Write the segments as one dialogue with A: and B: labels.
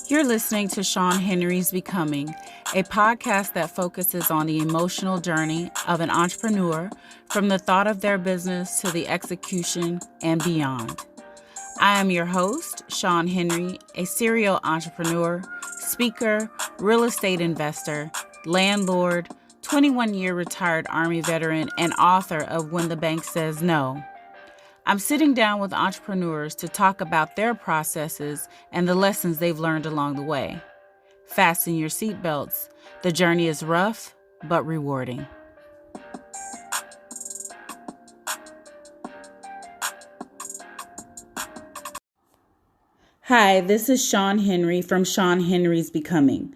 A: You're listening to Sean Henry's Becoming, a podcast that focuses on the emotional journey of an entrepreneur from the thought of their business to the execution and beyond. I am your host, Sean Henry, a serial entrepreneur, speaker, real estate investor, landlord, 21-year retired Army veteran, and author of When the Bank Says No. I'm sitting down with entrepreneurs to talk about their processes and the lessons they've learned along the way. Fasten your seatbelts. The journey is rough, but rewarding. Hi, this is Sean Henry from Sean Henry's Becoming.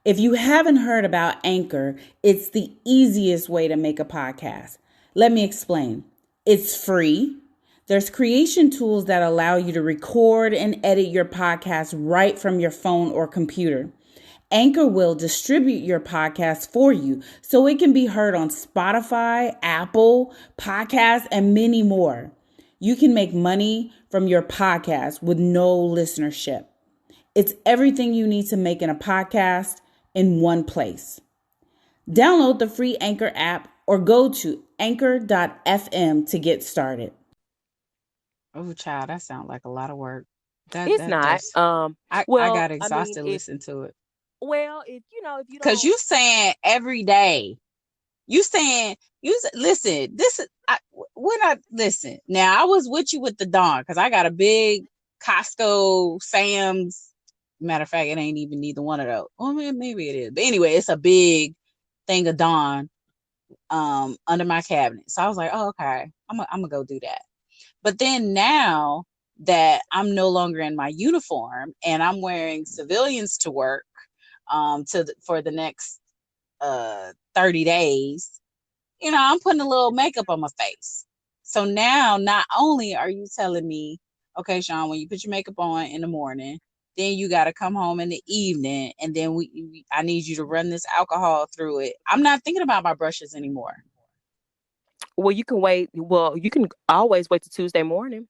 A: If you haven't heard about Anchor, it's the easiest way to make a podcast. Let me explain. It's free. There's creation tools that allow you to record and edit your podcast right from your phone or computer. Anchor will distribute your podcast for you so it can be heard on Spotify, Apple, Podcasts, and many more. You can make money from your podcast with no listenership. It's everything you need to make in a podcast in one place. Download the free Anchor app or go to anchor.fm to get started. Oh, child, that sounds like a lot of work.
B: It's not.
A: I got exhausted listening to it.
B: Well, if you don't,
A: because you saying every day, listen. Listen. Now I was with you with the Dawn because I got a big Costco, Sam's. Matter of fact, it ain't even neither one of those. Well, maybe it is, but anyway, it's a big thing of Dawn under my cabinet. So I was like, oh, okay, I'm gonna go do that. But then now that I'm no longer in my uniform and I'm wearing civilians to work for the next 30 days, I'm putting a little makeup on my face. So now not only are you telling me, okay, Sean, when you put your makeup on in the morning, then you got to come home in the evening, and then I need you to run this alcohol through it. I'm not thinking about my brushes anymore.
B: Well, you can wait. Well, you can always wait till Tuesday morning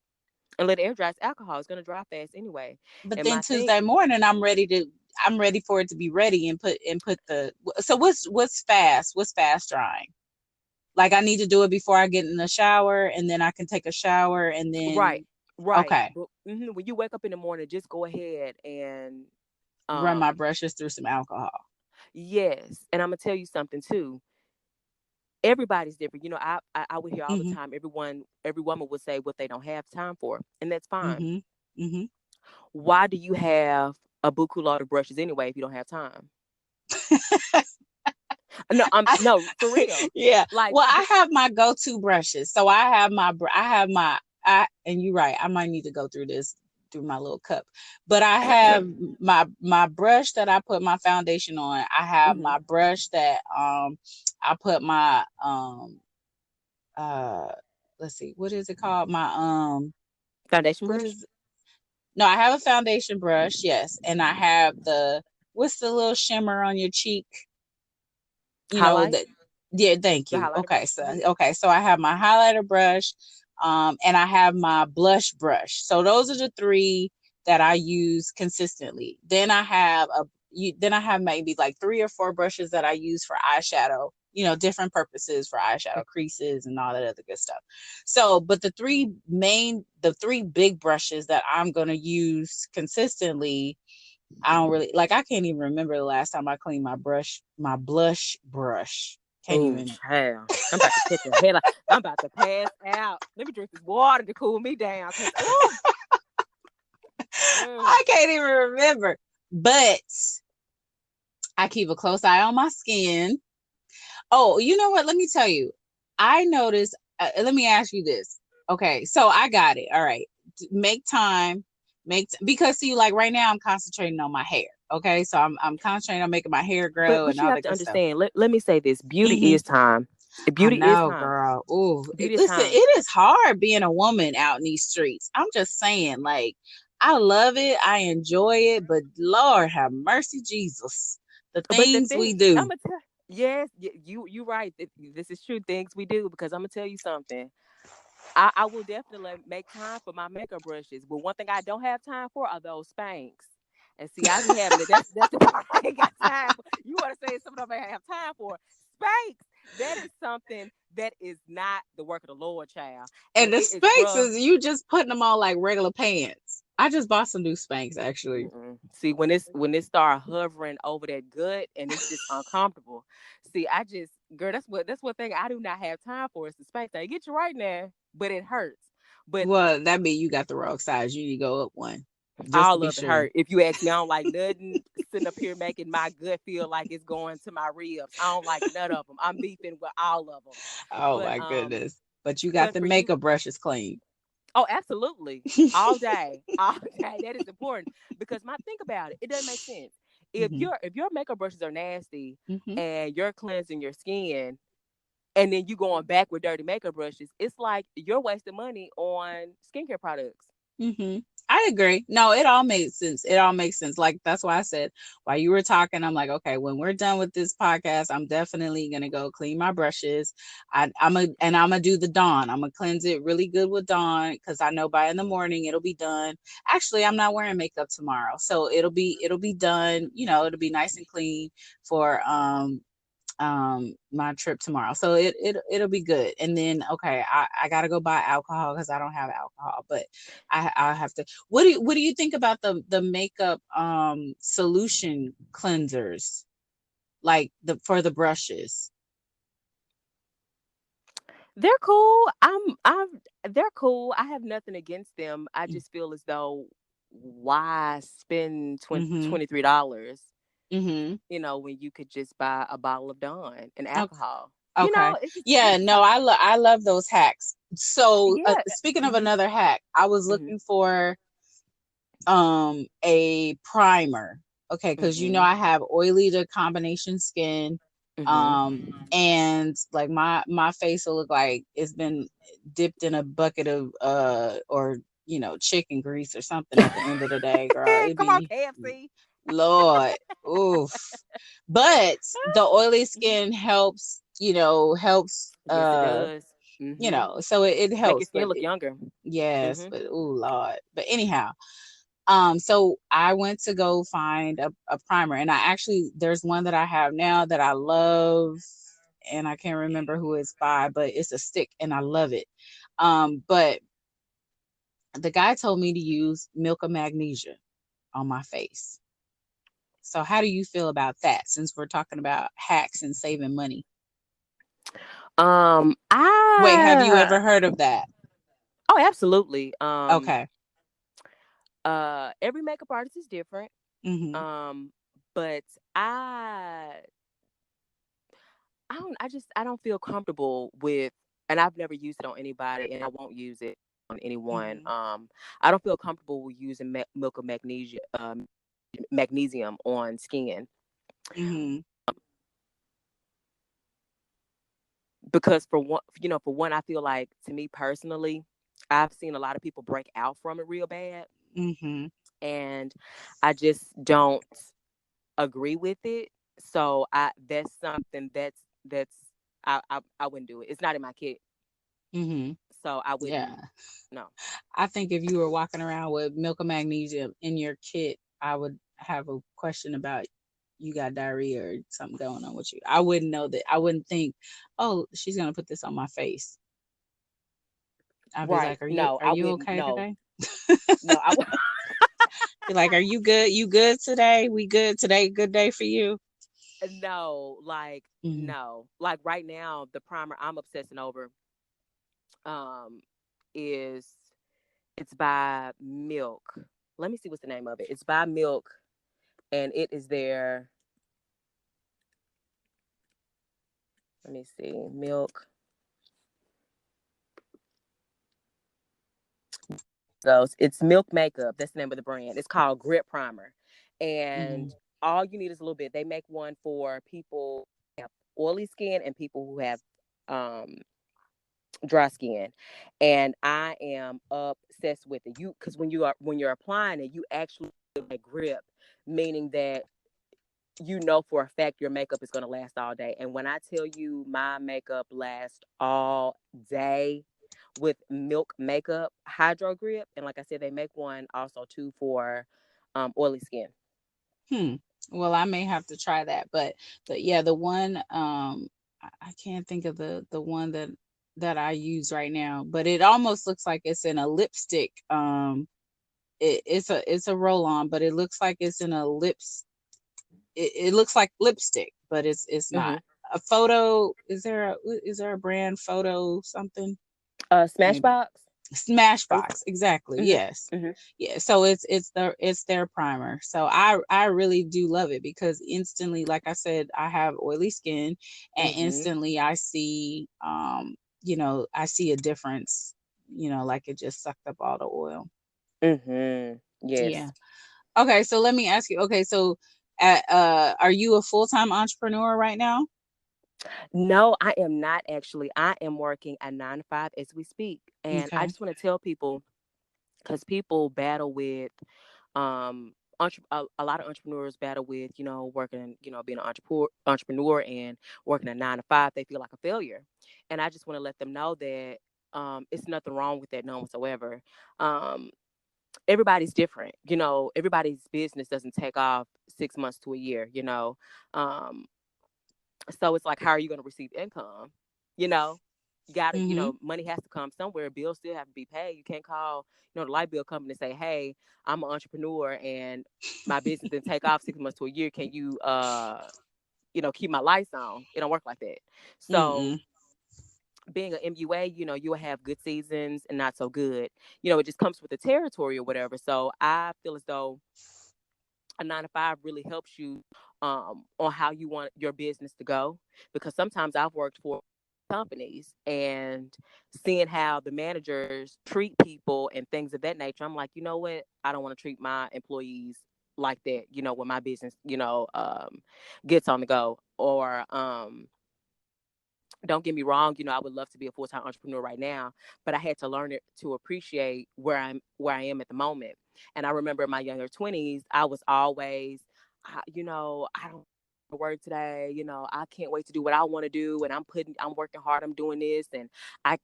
B: and let it air dry. It's alcohol. It's going to dry fast anyway.
A: But and then Tuesday morning, I'm ready for it to be ready and put the. So what's fast drying? Like I need to do it before I get in the shower, and then I can take a shower, and then
B: right.
A: Okay.
B: But, when you wake up in the morning, just go ahead and
A: run my brushes through some alcohol.
B: Yes, and I'm gonna tell you something too. Everybody's different. I would hear all the time. Every woman would say what they don't have time for, and that's fine. Why do you have a buku load of brushes anyway if you don't have time? No, for real.
A: Yeah. Well, I have my go-to brushes. So and you're right. I might need to go through my little cup, but I have my brush that I put my foundation on. I have my brush that I put my let's see, what is it called? My
B: foundation brush.
A: No, I have a foundation brush, yes, and I have what's the little shimmer on your cheek?
B: Highlight?
A: Yeah, thank you. Okay, so I have my highlighter brush, and I have my blush brush. So those are the three that I use consistently. Then I have maybe like 3 or 4 brushes that I use for eyeshadow, different purposes for eyeshadow creases and all that other good stuff. So, but the three big brushes that I'm going to use consistently, I don't really I can't even remember the last time I cleaned my blush brush. Can't even.
B: Hell. I'm about to catch a head. I'm about to pass out. Let me drink this water to cool me down.
A: I can't even remember. But I keep a close eye on my skin. Oh, you know what? Let me tell you. I noticed. Let me ask you this. Okay, so I got it. All right. Make time. Because see, like right now I'm concentrating on my hair. Okay, so I'm concentrating on making my hair grow.
B: But you have to understand. Let me say this: beauty is time. Beauty is time,
A: girl. Ooh, listen, it is hard being a woman out in these streets. I'm just saying, like, I love it, I enjoy it, but Lord have mercy, Jesus, the things we do.
B: Yes, you right. This is true. Things we do, because I'm gonna tell you something. I will definitely make time for my makeup brushes, but one thing I don't have time for are those Spanx. And see, I be having it. That's the part I ain't got time for. You want to say something I have time for? Spanx. That is something that is not the work of the Lord, child.
C: And the
B: It is
C: Spanx
B: rough.
C: is you just putting them on like regular pants. I just bought some new Spanx actually.
B: See, when it start hovering over that gut and it's just uncomfortable. See, girl, that's one thing I do not have time for is the Spanx. They get you right now, but it hurts. But
C: well, that means you got the wrong size. You need to go up one.
B: Just all of it hurt. If you ask me, I don't like nothing sitting up here making my gut feel like it's going to my ribs. I don't like none of them. I'm beefing with all of them.
C: Oh my goodness! But you got the makeup brushes clean.
B: Oh, absolutely. All day. All day. That is important because think about it. It doesn't make sense. If your makeup brushes are nasty and you're cleansing your skin and then you going back with dirty makeup brushes, it's like you're wasting money on skincare products.
C: I agree. No, it all makes sense. It all makes sense. Like that's why I said while you were talking, I'm like, okay, when we're done with this podcast, I'm definitely gonna go clean my brushes. I'm gonna do the Dawn. I'm gonna cleanse it really good with Dawn because I know by in the morning it'll be done. Actually, I'm not wearing makeup tomorrow, so it'll be done. You know, it'll be nice and clean for my trip tomorrow, so it'll be good. And then okay, I gotta go buy alcohol because I don't have alcohol, but I'll have to. What do you think about the makeup solution cleansers, like for the brushes?
B: They're cool. They're cool. I have nothing against them. I just feel as though why spend $23? You know, when you could just buy a bottle of Dawn and alcohol.
C: Okay.
B: You know,
C: yeah, no, I love those hacks. So speaking of another hack, I was looking for a primer. Okay, because you know I have oily to combination skin. And like my face will look like it's been dipped in a bucket of or you know chicken grease or something at the end of the day, girl.
B: Come on, KFC.
C: Lord, oof. But the oily skin helps, you know,
B: yes, it does.
C: You know, so it helps.
B: Make your skin look younger.
C: Yes, but oh Lord. But anyhow, so I went to go find a primer, and there's one that I have now that I love, and I can't remember who it's by, but it's a stick and I love it. But the guy told me to use Milk of Magnesia on my face. So how do you feel about that, since we're talking about hacks and saving money? Wait, have you ever heard of that?
B: Oh, absolutely.
C: Okay.
B: Every makeup artist is different. But I don't feel comfortable with, and I've never used it on anybody, and I won't use it on anyone. I don't feel comfortable with using Milk of Magnesia, magnesium on skin. Because for one, I feel like, to me personally, I've seen a lot of people break out from it real bad. And I just don't agree with it. So that's something that's I wouldn't do it. It's not in my kit. So I wouldn't. Yeah. No.
C: I think if you were walking around with Milk of Magnesium in your kit, I would have a question about you got diarrhea or something going on with you. I wouldn't know that. I wouldn't think, oh, she's gonna put this on my face. I'd be like, are you okay today?
B: No, I would
C: be like, are you good? You good today? We good today? Good day for you?
B: No, like no. Like right now, the primer I'm obsessing over it's by Milk. Let me see what's the name of it. It's by Milk, and it is their, let me see, Milk. So it's Milk Makeup. That's the name of the brand. It's called Grip Primer. And all you need is a little bit. They make one for people who have oily skin and people who have dry skin. And I am obsessed with it. Because when you're applying it, you actually feel that grip, meaning that you know for a fact your makeup is going to last all day. And when I tell you my makeup lasts all day with Milk Makeup Hydro Grip, and like I said, they make one also too for oily skin.
C: Well, I may have to try that, but yeah, the one I can't think of the one that I use right now, but it almost looks like it's in a lipstick. It's a roll on, but it looks like it's in a lips. It looks like lipstick, but it's not. A photo. Is there a brand photo something? Maybe.
B: Smashbox.
C: Smashbox, exactly. Yes. Yeah, so it's their primer. So I really do love it because instantly, like I said, I have oily skin, and instantly I see I see a difference, like it just sucked up all the oil.
B: Yes.
C: Yeah. Okay, so let me ask you, okay, so are you a full-time entrepreneur right now?
B: No, I am not actually. I am working a 9 to 5 as we speak. And I
C: Okay.
B: just want to tell people, because people battle with a lot of entrepreneurs battle with, working, being an entrepreneur and working a 9 to 5. They feel like a failure. And I just want to let them know that it's nothing wrong with that, none whatsoever. Um, Everybody's different. Everybody's business doesn't take off 6 months to a year. Um, so it's like, how are you going to receive income? You know, you got to, money has to come somewhere. Bills still have to be paid. You can't call, the light bill company and say, hey, I'm an entrepreneur and my business didn't take off 6 months to a year. Can you, keep my lights on? It don't work like that. So being an MUA, you will have good seasons and not so good. It just comes with the territory or whatever. So I feel as though a 9 to 5 really helps you on how you want your business to go, because sometimes I've worked for companies and seeing how the managers treat people and things of that nature, I'm like, you know what, I don't want to treat my employees like that, when my business gets on the go. Or don't get me wrong, I would love to be a full-time entrepreneur right now, but I had to learn it to appreciate where I am at the moment. And I remember in my younger 20s, I was always, I don't work today, I can't wait to do what I want to do, and I'm working hard, I'm doing this, and I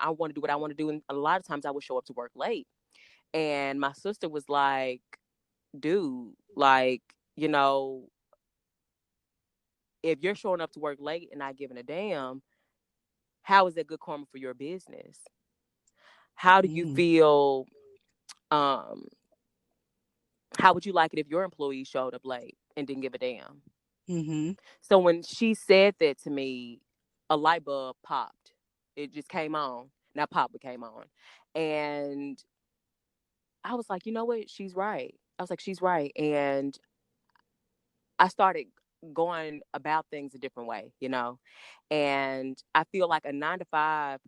B: want to do what I want to do. And a lot of times I would show up to work late. And my sister was like, dude, like, if you're showing up to work late and not giving a damn, how is that good karma for your business? How do you feel? Um, how would you like it if your employee showed up late and didn't give a damn? So when she said that to me, a light bulb popped. It just came on. Not pop, but came on. And I was like, you know what? She's right. I was like, she's right. And I started going about things a different way, And I feel like a 9 to 5,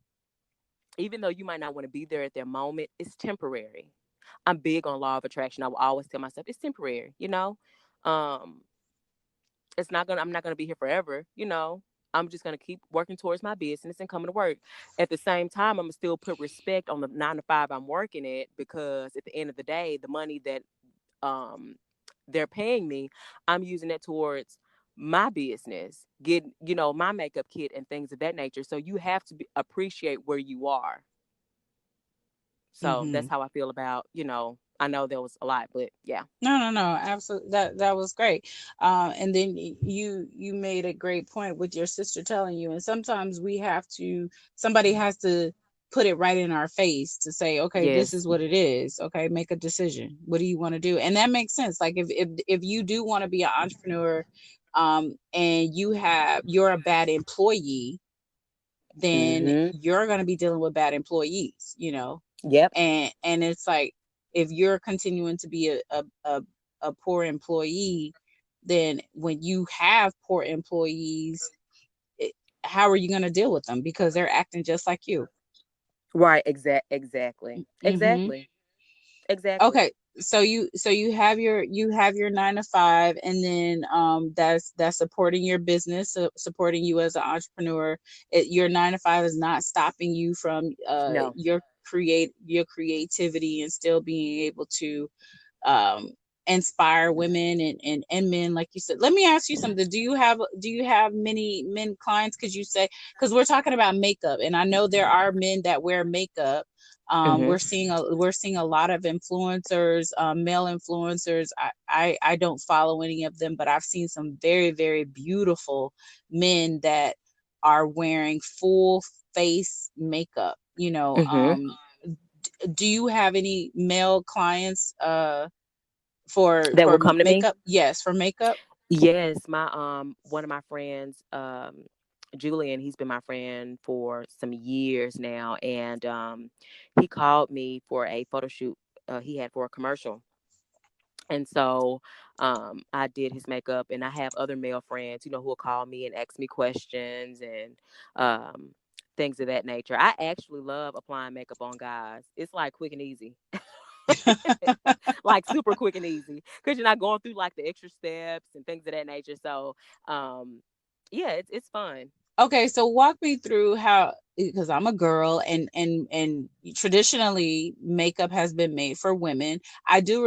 B: even though you might not want to be there at that moment, it's temporary. I'm big on law of attraction. I will always tell myself it's temporary, Um, I'm not gonna be here forever, I'm just gonna keep working towards my business and coming to work. At the same time, I'm gonna still put respect on the 9 to 5 I'm working at, because at the end of the day, the money that um they're paying me, I'm using it towards my business, get my makeup kit and things of that nature. So you have to appreciate where you are. So that's how I feel about, I know there was a lot, but yeah.
C: No, absolutely. That was great. And then you made a great point with your sister telling you. And sometimes somebody has to put it right in our face to say, okay, this
B: Yes.
C: is what it is. Okay, make a decision. What do you want to do? And that makes sense. Like if you do want to be an entrepreneur, and you're a bad employee, then you're going to be dealing with bad employees,
B: Yep.
C: and it's like, if you're continuing to be a poor employee, then when you have poor employees, how are you going to deal with them, because they're acting just like you?
B: Right. Exactly. Exactly. Exactly.
C: Okay, so you have your 9 to 5, and then that's supporting your business, supporting you as an entrepreneur. Your 9 to 5 is not stopping you from
B: No.
C: your creativity, and still being able to um inspire women and men, like you said. Let me ask you something. Do you have many men clients? Because we're talking about makeup, and I know there are men that wear makeup, We're seeing a lot of influencers, male influencers. I don't follow any of them, but I've seen some very, very beautiful men that are wearing full face makeup. Do you have any male clients
B: that
C: for
B: will come to me?
C: makeup? Yes, for makeup.
B: Yes, my one of my friends, Julian, he's been my friend for some years now, and he called me for a photo shoot he had for a commercial. And so I did his makeup, and I have other male friends, who will call me and ask me questions and um, things of that nature. I actually love applying makeup on guys. It's like quick and easy. Like super quick and easy, because you're not going through like the extra steps and things of that nature. So yeah, it's fun.
C: Okay, so walk me through how, because I'm a girl, and traditionally makeup has been made for women. I don't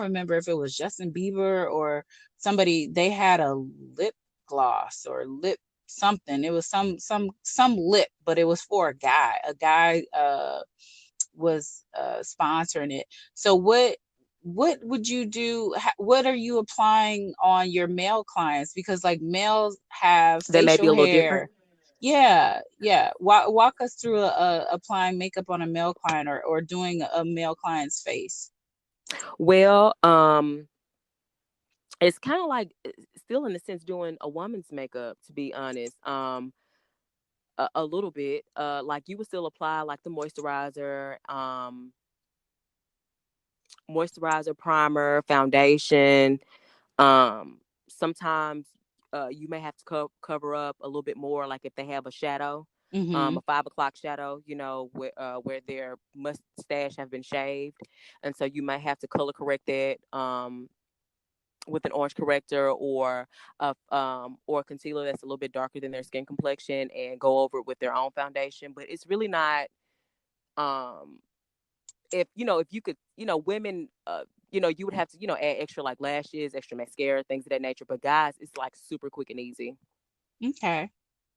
C: remember if it was Justin Bieber or somebody, they had a lip gloss or lip something. It was some lip, but it was for a guy. A guy was sponsoring it. So what would you do? What are you applying on your male clients? Because like males have
B: That may be
C: facial
B: a little different.
C: hair. Yeah. Walk us through applying makeup on a male client, or doing a male client's face.
B: Well, it's kind of like still in a sense doing a woman's makeup, to be honest. A little bit. Like you would still apply like the moisturizer, primer, foundation. Sometimes you may have to cover up a little bit more, like if they have a shadow,
C: Mm-hmm.
B: a 5 o'clock shadow, where their mustache have been shaved, and so you might have to color correct that with an orange corrector or a concealer that's a little bit darker than their skin complexion, and go over it with their own foundation. But it's really not. Um, if you could, women, you would have to, add extra like lashes, extra mascara, things of that nature. But guys, it's like super quick and easy.
C: Okay.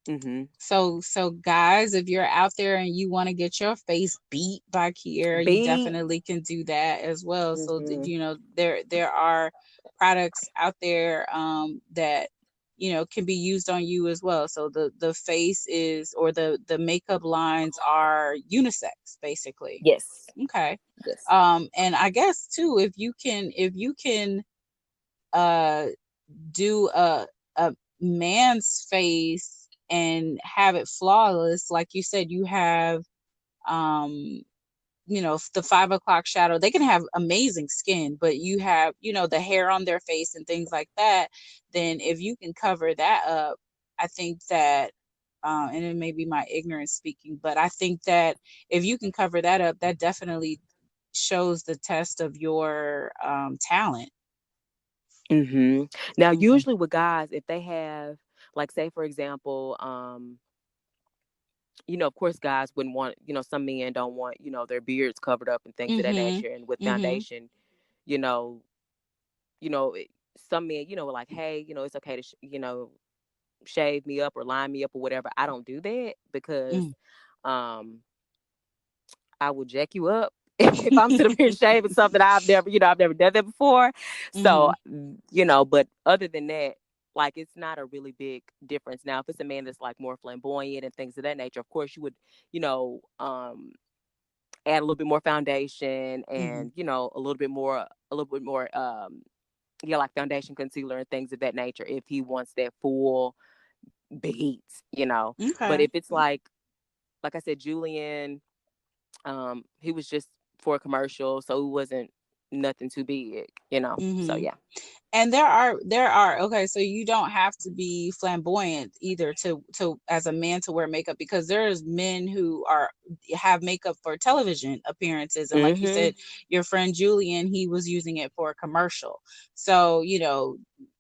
B: Mm-hmm.
C: So guys, if you're out there and you want to get your face beat by Kiera, you
B: B.
C: definitely can do that as well. So
B: Mm-hmm.
C: there are products out there that can be used on you as well. So the face is, or the makeup lines are unisex basically.
B: Yes.
C: Okay.
B: Yes.
C: And I guess too, if you can uh do a man's face and have it flawless, like you said, you have um the 5 o'clock shadow. They can have amazing skin, but you have the hair on their face and things like that. Then if you can cover that up, I think that and it may be my ignorance speaking, but I think that if you can cover that up, that definitely shows the test of your talent.
B: Mm-hmm. Now,
C: Okay.
B: usually with guys, if they have, like, say for example, of course, guys wouldn't want, some men don't want, their beards covered up and things of that
C: Mhm.
B: nature. And with
C: Mhm.
B: foundation, you know, some men, were like, hey, it's okay to, shave me up or line me up or whatever. I don't do that because
C: Mm.
B: um, I will jack you up. If I'm sitting here shaving something I've never done that before. So,
C: Mhm.
B: but other than that, like, it's not a really big difference. Now, if it's a man that's like more flamboyant and things of that nature, of course you would, add a little bit more foundation and,
C: Mhm.
B: a little bit more, like foundation, concealer, and things of that nature if he wants that full beat. But
C: Okay.
B: if it's like I said, Julian, he was just for a commercial, so it wasn't nothing too big. So
C: Mhm.
B: yeah.
C: And there are okay, so you don't have to be flamboyant either to as a man to wear makeup, because there's men who have makeup for television appearances, and like you
B: Mm-hmm.
C: said, your friend Julian, he was using it for a commercial. So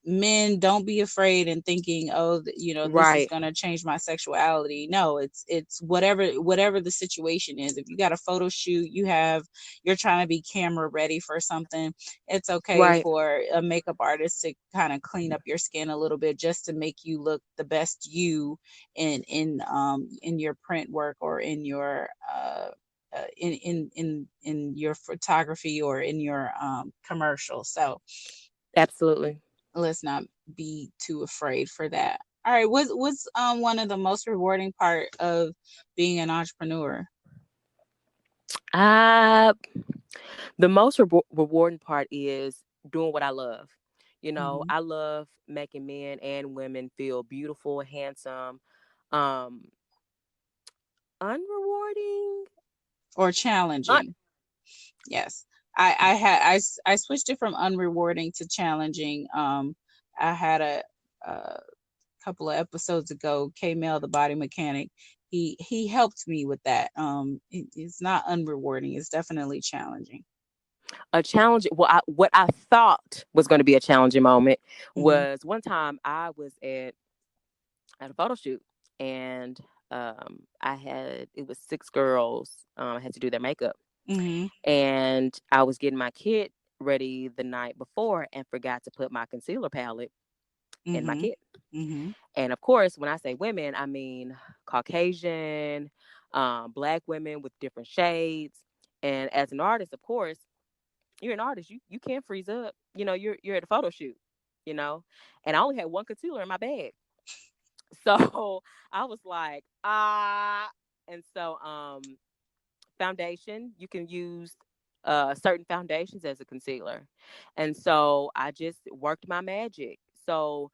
C: men, don't be afraid and thinking, oh, this is
B: Right.
C: going to change my sexuality. No, it's whatever the situation is. If you got a photo shoot, you're trying to be camera ready for something, it's okay
B: Right.
C: for a makeup artist to kind of clean up your skin a little bit, just to make you look the best you in your print work, or in your in your photography or in your commercial. So
B: Absolutely.
C: let's not be too afraid for that. All right, what's one of the most rewarding part of being an entrepreneur?
B: Uh, the most rewarding part is doing what I love. You know,
C: Mm-hmm.
B: I love making men and women feel beautiful, handsome, um, unrewarding.
C: Or challenging? Yes. I switched it from unrewarding to challenging. I had a couple of episodes ago, K Mel, the body mechanic. He helped me with that. It's not unrewarding. It's definitely challenging.
B: A challenge. Well, what I thought was going to be a challenging moment
C: Mm-hmm.
B: was one time I was at a photo shoot, and I had it was 6 girls. I had to do their makeup,
C: Mm-hmm.
B: and I was getting my kit ready the night before and forgot to put my concealer palette in my
C: Mm-hmm.
B: kit.
C: Mm-hmm.
B: And of course, when I say women, I mean Caucasian, Black women with different shades. And as an artist, of course, you're an artist. You can't freeze up. You know, you're at a photo shoot. You know, and I only had one concealer in my bag, so I was like, ah. And so, foundation, you can use certain foundations as a concealer, and so I just worked my magic. So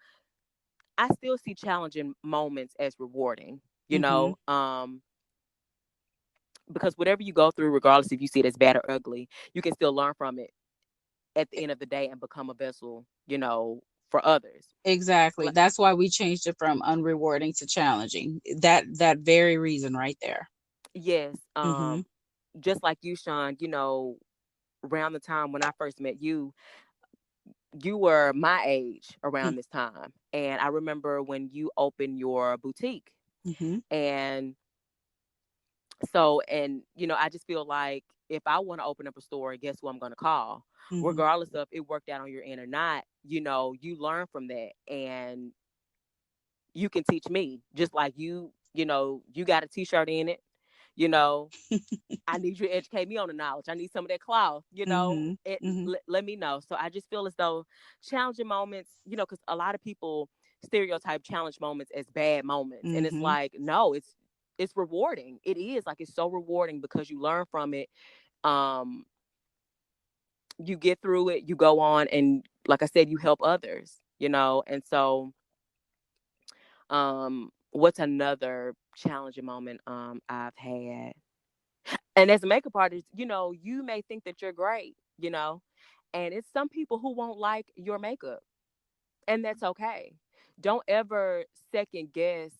B: I still see challenging moments as rewarding, you
C: Mm-hmm.
B: know, because whatever you go through, regardless if you see it as bad or ugly, you can still learn from it at the end of the day and become a vessel, for others.
C: Exactly.
B: Like,
C: That's why we changed it from unrewarding to challenging. That very reason right there.
B: yes,
C: Mm-hmm.
B: just like you, Sean, around the time when I first met you, you were my age around this time. And I remember when you opened your boutique.
C: Mm-hmm.
B: And so, and I just feel like if I want to open up a store, guess who I'm going to call?
C: Mm-hmm.
B: Regardless of it worked out on your end or not, you learn from that, and you can teach me. Just like you got a t-shirt in it, you know, I need you to educate me on the knowledge. I need some of that cloth,
C: Mm-hmm.
B: it,
C: Mm-hmm.
B: let me know. So I just feel as though challenging moments, because a lot of people stereotype challenge moments as bad moments. And it's
C: Mm-hmm.
B: like, no, it's rewarding. It is like, it's so rewarding because you learn from it. Um, you get through it, you go on, and like I said, you help others, and so what's another challenging moment I've had? And as a makeup artist, you may think that you're great, and it's some people who won't like your makeup, and that's okay. Don't ever second guess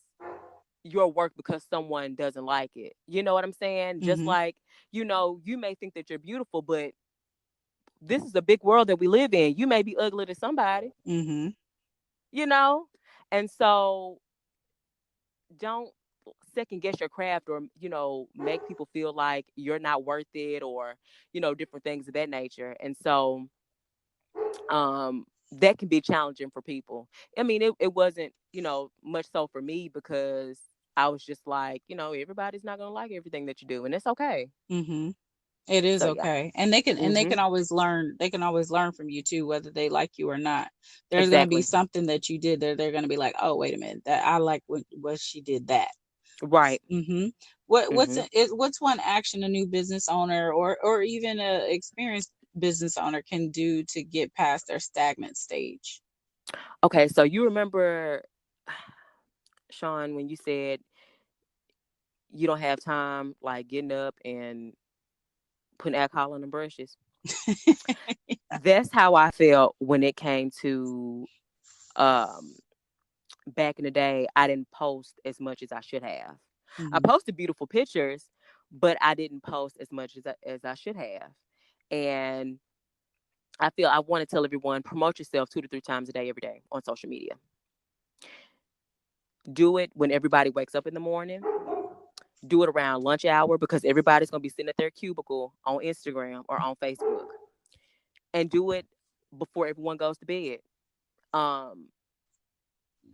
B: your work because someone doesn't like it. You know what I'm saying? Just
C: Mm-hmm.
B: like, you may think that you're beautiful, but this is a big world that we live in. You may be ugly to somebody,
C: Mm-hmm.
B: you know? And so don't second guess your craft, or make people feel like you're not worth it, or different things of that nature. And so that can be challenging for people. I mean, it wasn't much so for me, because I was just like, everybody's not gonna like everything that you do, and it's okay.
C: Mm-hmm. It is
B: So yeah.
C: okay. And they
B: Hmm.
C: can always learn. They can always learn from you too, whether they like you or not. There's going to be
B: Exactly.
C: something that you did there. They're going to be like, "Oh, wait a minute. That I like what she did that."
B: Right.
C: Mm-hmm.
B: Hmm.
C: What's one action a new business owner or even a experienced business owner can do to get past their stagnant stage?
B: Okay, so you remember, Sean, when you said you don't have time, like getting up and putting alcohol on the brushes? That's how I felt when it came to, um back in the day. I didn't post as much as I should have. I
C: Mm-hmm.
B: posted beautiful pictures, but I didn't post as much as I should have. And I feel I want to tell everyone, promote yourself 2 to 3 times a day, every day, on social media. Do it when everybody wakes up in the morning. Do it around lunch hour, because everybody's going to be sitting at their cubicle on Instagram or on Facebook. And do it before everyone goes to bed. Um,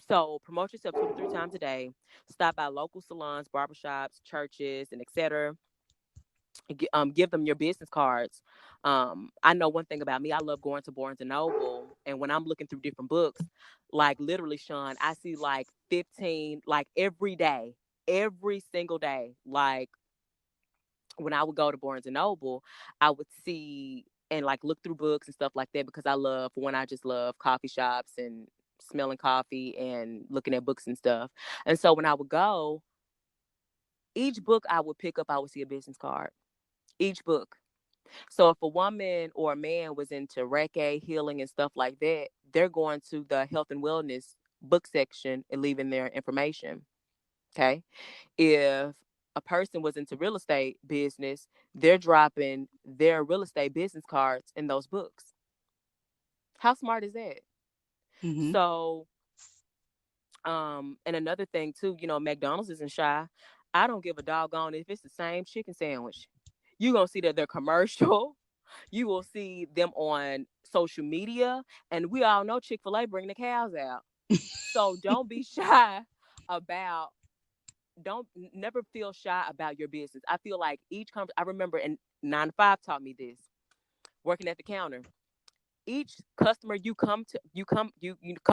B: so promote yourself 2 to 3 times a day. Stop by local salons, barbershops, churches, and etc. give them your business cards. I know one thing about me. I love going to Barnes and Noble, and when I'm looking through different books, like literally, Sean, I see like 15, like every single day. Like when I would go to Barnes and Noble, I would see and like look through books and stuff like that, because I just love coffee shops and smelling coffee and looking at books and stuff. And so when I would go, each book I would pick up, I would see a business card. Each book. So if a woman or a man was into Reiki, healing, and stuff like that, they're going to the health and wellness book section and leaving their information. Okay. If a person was into real estate business, they're dropping their real estate business cards in those books. How smart is that?
C: Mm-hmm.
B: So, and another thing too, McDonald's isn't shy. I don't give a doggone if it's the same chicken sandwich. You're going to see that they're commercial. You will see them on social media. And we all know Chick-fil-A bring the cows out. So don't be shy about, never feel shy about your business. I feel like I remember in 9 to 5 taught me this, working at the counter. Each customer you come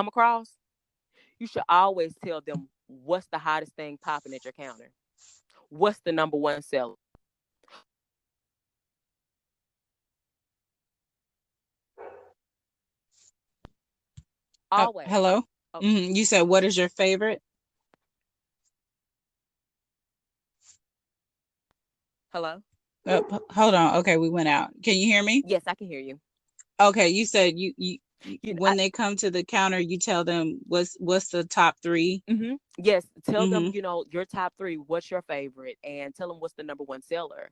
B: across, you should always tell them what's the hottest thing popping at your counter. What's the number one seller? Always.
C: Hello? Oh. Mm-hmm. You said, what is your favorite?
B: Hello?
C: Hold on. Okay, we went out. Can you hear me?
B: Yes, I can hear you.
C: Okay, you said when they come to the counter, you tell them what's the top 3.
B: Mm-hmm. Yes, tell them your top 3. What's your favorite, and tell them what's the number one seller.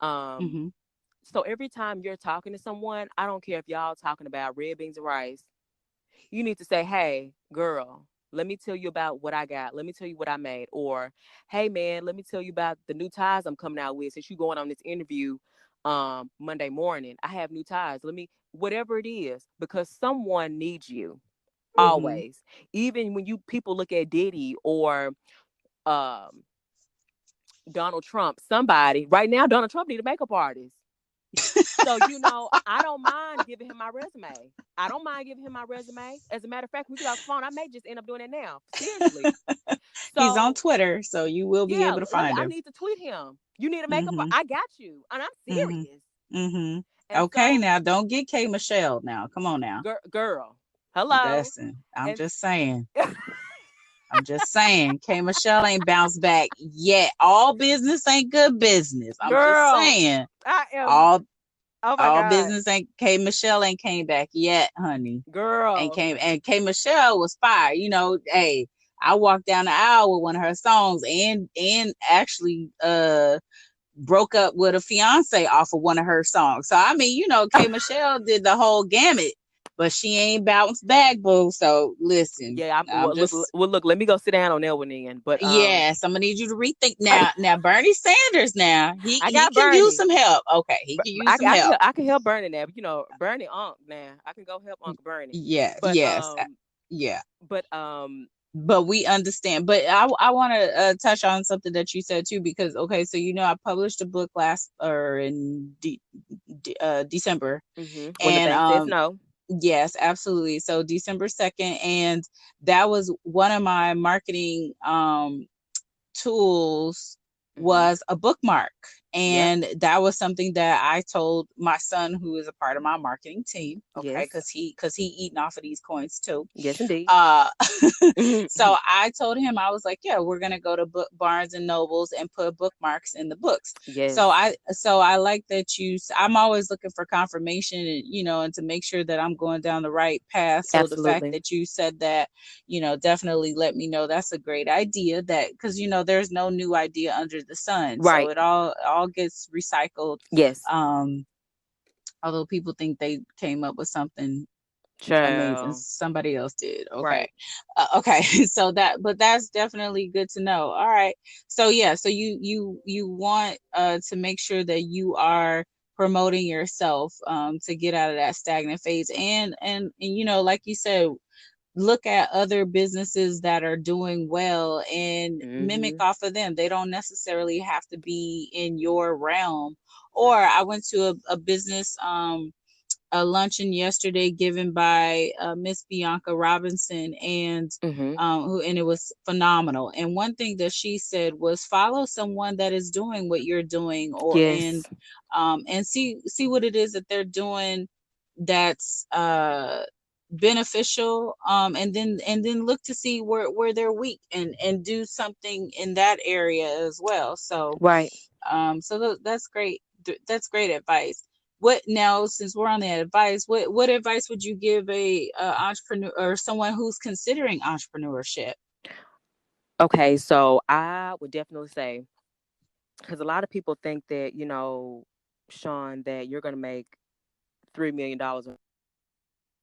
B: So every time you're talking to someone, I don't care if y'all talking about red beans and rice, you need to say, "Hey, girl, let me tell you about what I got. Let me tell you what I made." Or, "Hey, man, let me tell you about the new ties I'm coming out with. Since you're going on this interview Monday morning, I have new ties. Whatever it is, because someone needs you always. Even when people look at Diddy or Donald Trump, somebody right now, Donald Trump need a makeup artist. So, I don't mind giving him my resume. As a matter of fact, we get off the phone. I may just end up doing it now. Seriously.
C: So, he's on Twitter, so you will be able to find him.
B: I need to tweet him. You need a makeup artist? I got you. And I'm serious.
C: And okay, so, now don't get K Michelle now. Come on now.
B: Girl. Hello.
C: Listen, I'm just saying. I'm just saying, K Michelle ain't bounced back yet. All business ain't good business. I'm just saying.
B: I am.
C: All business ain't. K Michelle ain't came back yet, honey.
B: Girl.
C: And K Michelle was fire. Hey, I walked down the aisle with one of her songs, and actually broke up with a fiance off of one of her songs. So I mean, K Michelle did the whole gamut. But she ain't bounced back, boo. So listen.
B: Yeah, look. Let me go sit down on that one then. But
C: yes, I'm gonna need you to rethink now. Now Bernie Sanders, now he can
B: Bernie.
C: use some help. Okay, he can use some help.
B: I can help Bernie now. Bernie Unc now. I can go help Uncle Bernie.
C: Yeah.
B: But,
C: yes. Yeah.
B: But
C: we understand. But I want to touch on something that you said too, because okay, so I published a book in December,
B: when the bank says no.
C: Yes, absolutely. So December 2nd, and that was one of my marketing tools was a bookmark. And that was something that I told my son, who is a part of my marketing team, okay, because he eating off of these coins too.
B: Yes, indeed.
C: So I told him, I was like, yeah, we're gonna go to Barnes and Nobles and put bookmarks in the books.
B: Yes.
C: So I like that I'm always looking for confirmation, and to make sure that I'm going down the right path. So
B: Absolutely.
C: The fact that you said that, definitely let me know that's a great idea, that because there's no new idea under the sun.
B: Right.
C: So it all gets recycled.
B: Yes.
C: Although people think they came up with something
B: amazing,
C: somebody else did. Okay.
B: Right.
C: Okay. So but that's definitely good to know. All right. So yeah. So you want to make sure that you are promoting yourself to get out of that stagnant phase, and like you said, look at other businesses that are doing well and mimic off of them. They don't necessarily have to be in your realm Or I went to a business a luncheon yesterday given by Miss Bianca Robinson, and and it was phenomenal. And one thing that she said was follow someone that is doing what you're doing, or
B: Yes.
C: and see what it is that they're doing that's beneficial, and then look to see where they're weak, and do something in that area as well. So
B: Right.
C: so that's great. That's great advice. What now, since we're on that advice, what advice would you give a entrepreneur or someone who's considering entrepreneurship?
B: Okay, so I would definitely say, because a lot of people think that, you know, Sean, that you're going to make $3 million.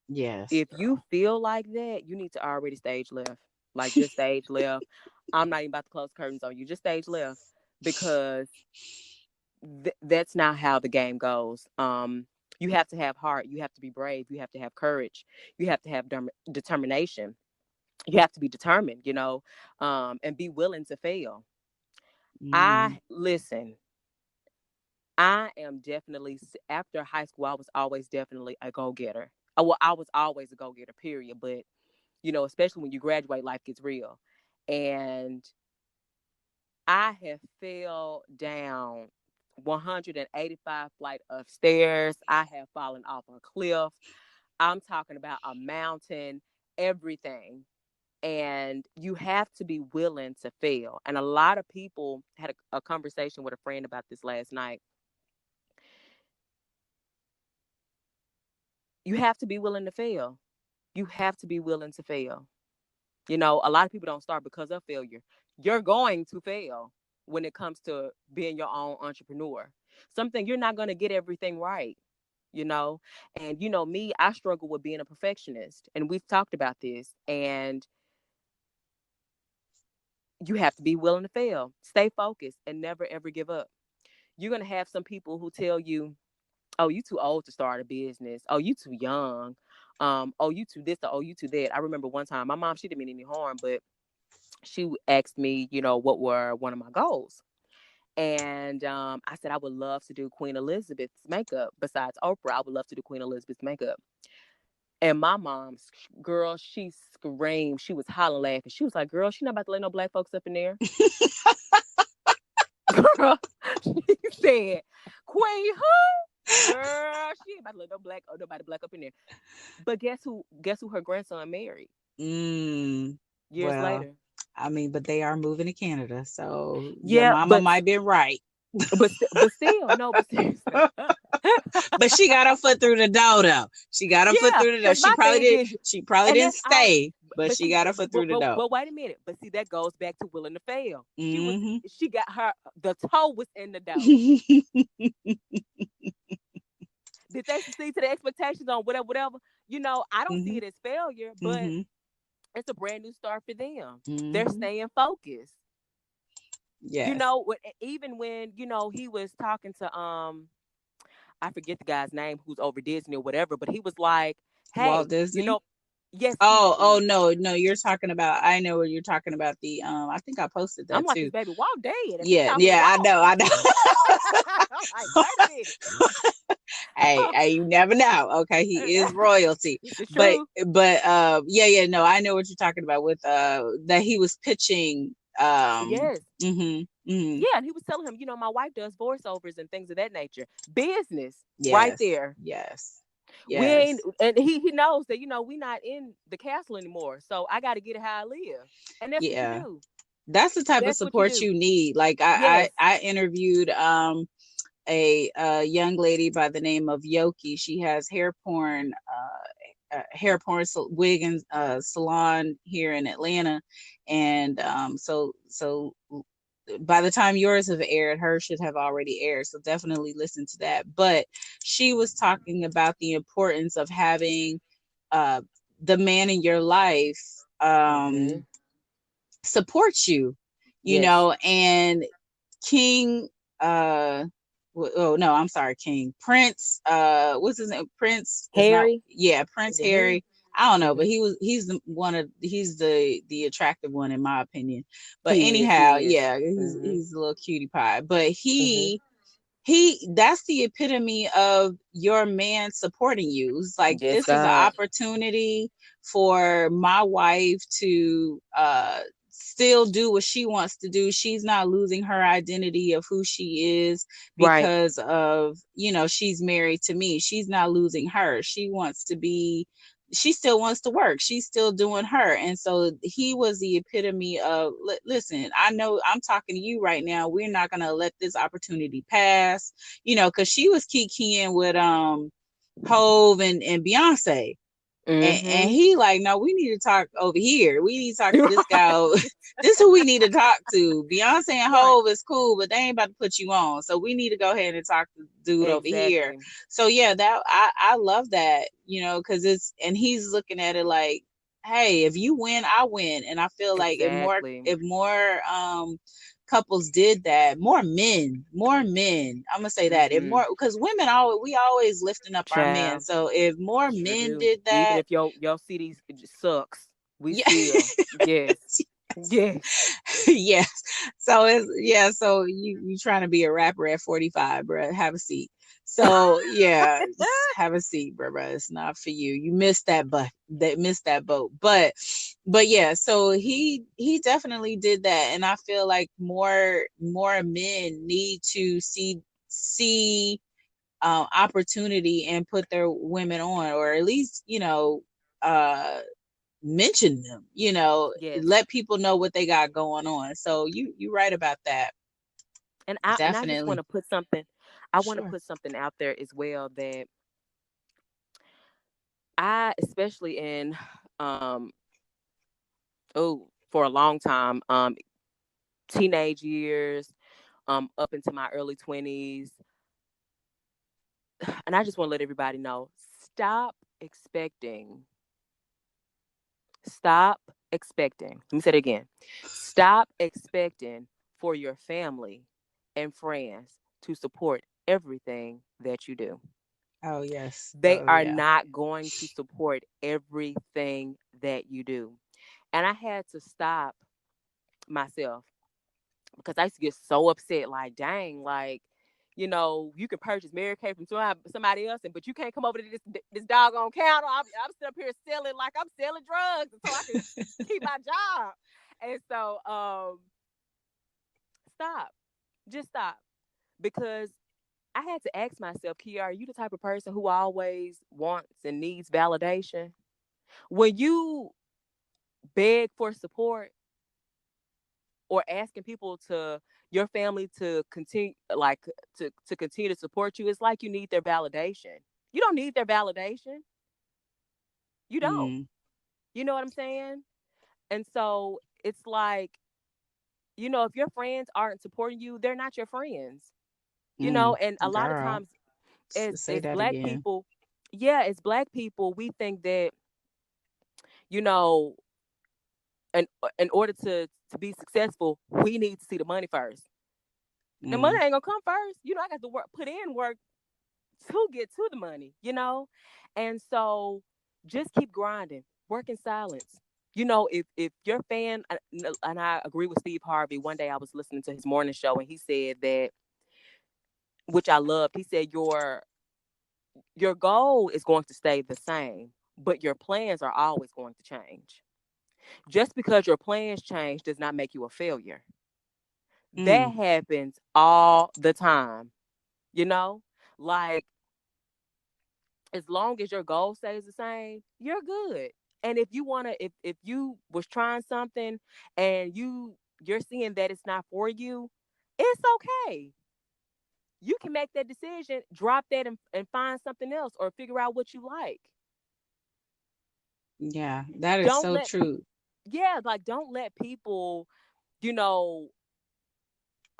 C: Yes,
B: If
C: girl.
B: you feel like that, you need to already stage left. Like, just stage left. I'm not even about to close curtains on you. Just stage left, because that's not how the game goes. You have to have heart. You have to be brave. You have to have courage. You have to have determination. You have to be determined, you know, and be willing to fail.
C: Mm.
B: I listen. I am definitely, after high school, I was always definitely a go getter. Well, I was always a go getter, period. But, you know, especially when you graduate, life gets real. And I have fell down 185 flight of stairs. I have fallen off a cliff. I'm talking about a mountain, everything. And you have to be willing to fail. And a lot of people had a conversation with a friend about this last night. You have to be willing to fail. You have to be willing to fail. You know, a lot of people don't start because of failure. You're going to fail when it comes to being your own entrepreneur. Something you're not going to get everything right, you know. And you know me, I struggle with being a perfectionist, and we've talked about this. And you have to be willing to fail. Stay focused and never ever give up. You're going to have some people who tell you, "Oh, you too old to start a business. Oh, you too young. Oh, you too this, or oh, you too that." I remember one time my mom, she didn't mean any harm, but she asked me, you know, what were one of my goals. And I said I would love to do Queen Elizabeth's makeup. Besides Oprah, I would love to do Queen Elizabeth's makeup. And my mom's girl, she screamed. She was hollering, laughing. She was like, "Girl, she not about to let no black folks up in there." Girl, she said, "Queen who?" Girl, she ain't about to let nobody black up in there. But guess who her grandson married
C: Mm.
B: years
C: Well,
B: later?
C: I mean, but they are moving to Canada, so your
B: Yeah,
C: mama might be right.
B: but still, no, but seriously.
C: But she got her foot through the door, though. She got her foot
B: Yeah,
C: through the door.
B: because my thing is,
C: She probably
B: and
C: didn't
B: that's all.
C: stay, but
B: But
C: she
B: see,
C: got her foot through the door.
B: but wait a minute. But see, that goes back to willing to fail.
C: Mm-hmm.
B: She got her, the toe was in the door. Did they succeed to the expectations on whatever? You know, I don't see
C: Mm-hmm.
B: it as failure, but
C: Mm-hmm.
B: it's a brand new start for them. They're
C: Mm-hmm.
B: staying focused. You
C: Yes.
B: know, even when, you know, he was talking to I forget the guy's name who's over Disney or whatever, but he was like,
C: Walt
B: "Hey, you
C: Disney.
B: know, yes,
C: Oh no, you're talking about, I know what you're talking about, the I think I posted
B: I'm
C: that
B: like, his
C: too.
B: baby Walt dead, and he
C: Yeah,
B: talking to
C: yeah, I
B: Walt."
C: know, I know.
B: I'm like, wait a minute.
C: Hey, you never know. Okay, he is royalty.
B: It's
C: But
B: true.
C: yeah, no, I know what you're talking about with that he was pitching
B: Yes.
C: mhm, mhm.
B: Yeah, and he was telling him, you know, my wife does voiceovers and things of that nature. Business, right
C: Yes.
B: there.
C: Yes.
B: We ain't,
C: Yes.
B: and he knows that, you know, we not in the castle anymore. So I got to get it how I live, and that's what you
C: Yeah.
B: do.
C: That's the type of
B: That's what you
C: support
B: do.
C: you need. Like
B: Yes.
C: I interviewed a young lady by the name of Yoki. She has hair porn wig and salon here in Atlanta, and so by the time yours have aired, hers should have already aired. So definitely listen to that. But she was talking about the importance of having uh, the man in your life
B: Mm-hmm.
C: support you,
B: Yes.
C: and King oh no, I'm sorry, King Prince, what's his name? Prince is not,
B: Harry.
C: yeah, Prince
B: Mm-hmm.
C: Harry. I don't know, but
B: Mm-hmm.
C: he's the attractive one in my opinion. But
B: He is.
C: anyhow,
B: He is.
C: yeah,
B: Mm-hmm.
C: he's a little cutie pie. But
B: Mm-hmm.
C: that's the epitome of your man supporting you. It's like,
B: Yes,
C: this is an
B: God.
C: opportunity for my wife to still do what she wants to do. She's not losing her identity of who she is
B: Right.
C: because of, she's married to me. She's not losing her. She still wants to work. She's still doing her. And so he was the epitome of, listen, I know I'm talking to you right now. We're not going to let this opportunity pass, because she was keying with Hove and Beyonce. And he like, no, we need to talk over here. We need to talk to this guy. This is who we need to talk to. Beyonce and Hove is cool, but they ain't about to put you on. So we need to go ahead and talk to the dude over here. So yeah, that I love that, because and he's looking at it like, hey, if you win, I win. And I feel like if more couples did that, more men, I'm gonna say that, if more, because women we always lifting up our men. So if more men did that,
B: even if your city sucks, we still yes.
C: So so you trying to be a rapper at 45, bro? Have a seat. So yeah, just have a seat, bro. It's not for you. You missed that boat. But yeah, so he definitely did that, and I feel like more men need to see opportunity and put their women on, or at least mention them. Let people know what they got going on. So you right about that.
B: And I just want to put something. I want to put something out there as well, that I, especially in for a long time, teenage years, up into my early 20s, and I just want to let everybody know, stop expecting. Let me say it again. Stop expecting for your family and friends to support everything that you do.
C: Oh, yes.
B: They are not going to support everything that you do. And I had to stop myself, because I used to get so upset, like, dang, like, you can purchase Mary Kay from somebody else, but you can't come over to this doggone counter. I'm sitting up here selling, like I'm selling drugs so I can keep my job. And so, just stop. Because I had to ask myself, Kia, are you the type of person who always wants and needs validation? When you beg for support, or asking people your family to continue, like to continue to support you, it's like you need their validation. You don't need their validation. You don't. You know what I'm saying? And so it's like, if your friends aren't supporting you, they're not your friends. And a lot of times, as Black people, as Black people, we think that, in order to be successful, we need to see the money first. The money ain't gonna come first. I got to put in work to get to the money, and so just keep grinding, work in silence. If your fan, and I agree with Steve Harvey. One day I was listening to his morning show, and he said that, which I loved. He said your goal is going to stay the same, but your plans are always going to change. Just because your plans change does not make you a failure. That happens all the time. Like, as long as your goal stays the same, you're good. And if you want to, if you was trying something and you're seeing that it's not for you, it's okay. You can make that decision, drop that, and find something else, or figure out what you like.
C: Yeah, that is so true.
B: Yeah, like, don't let people,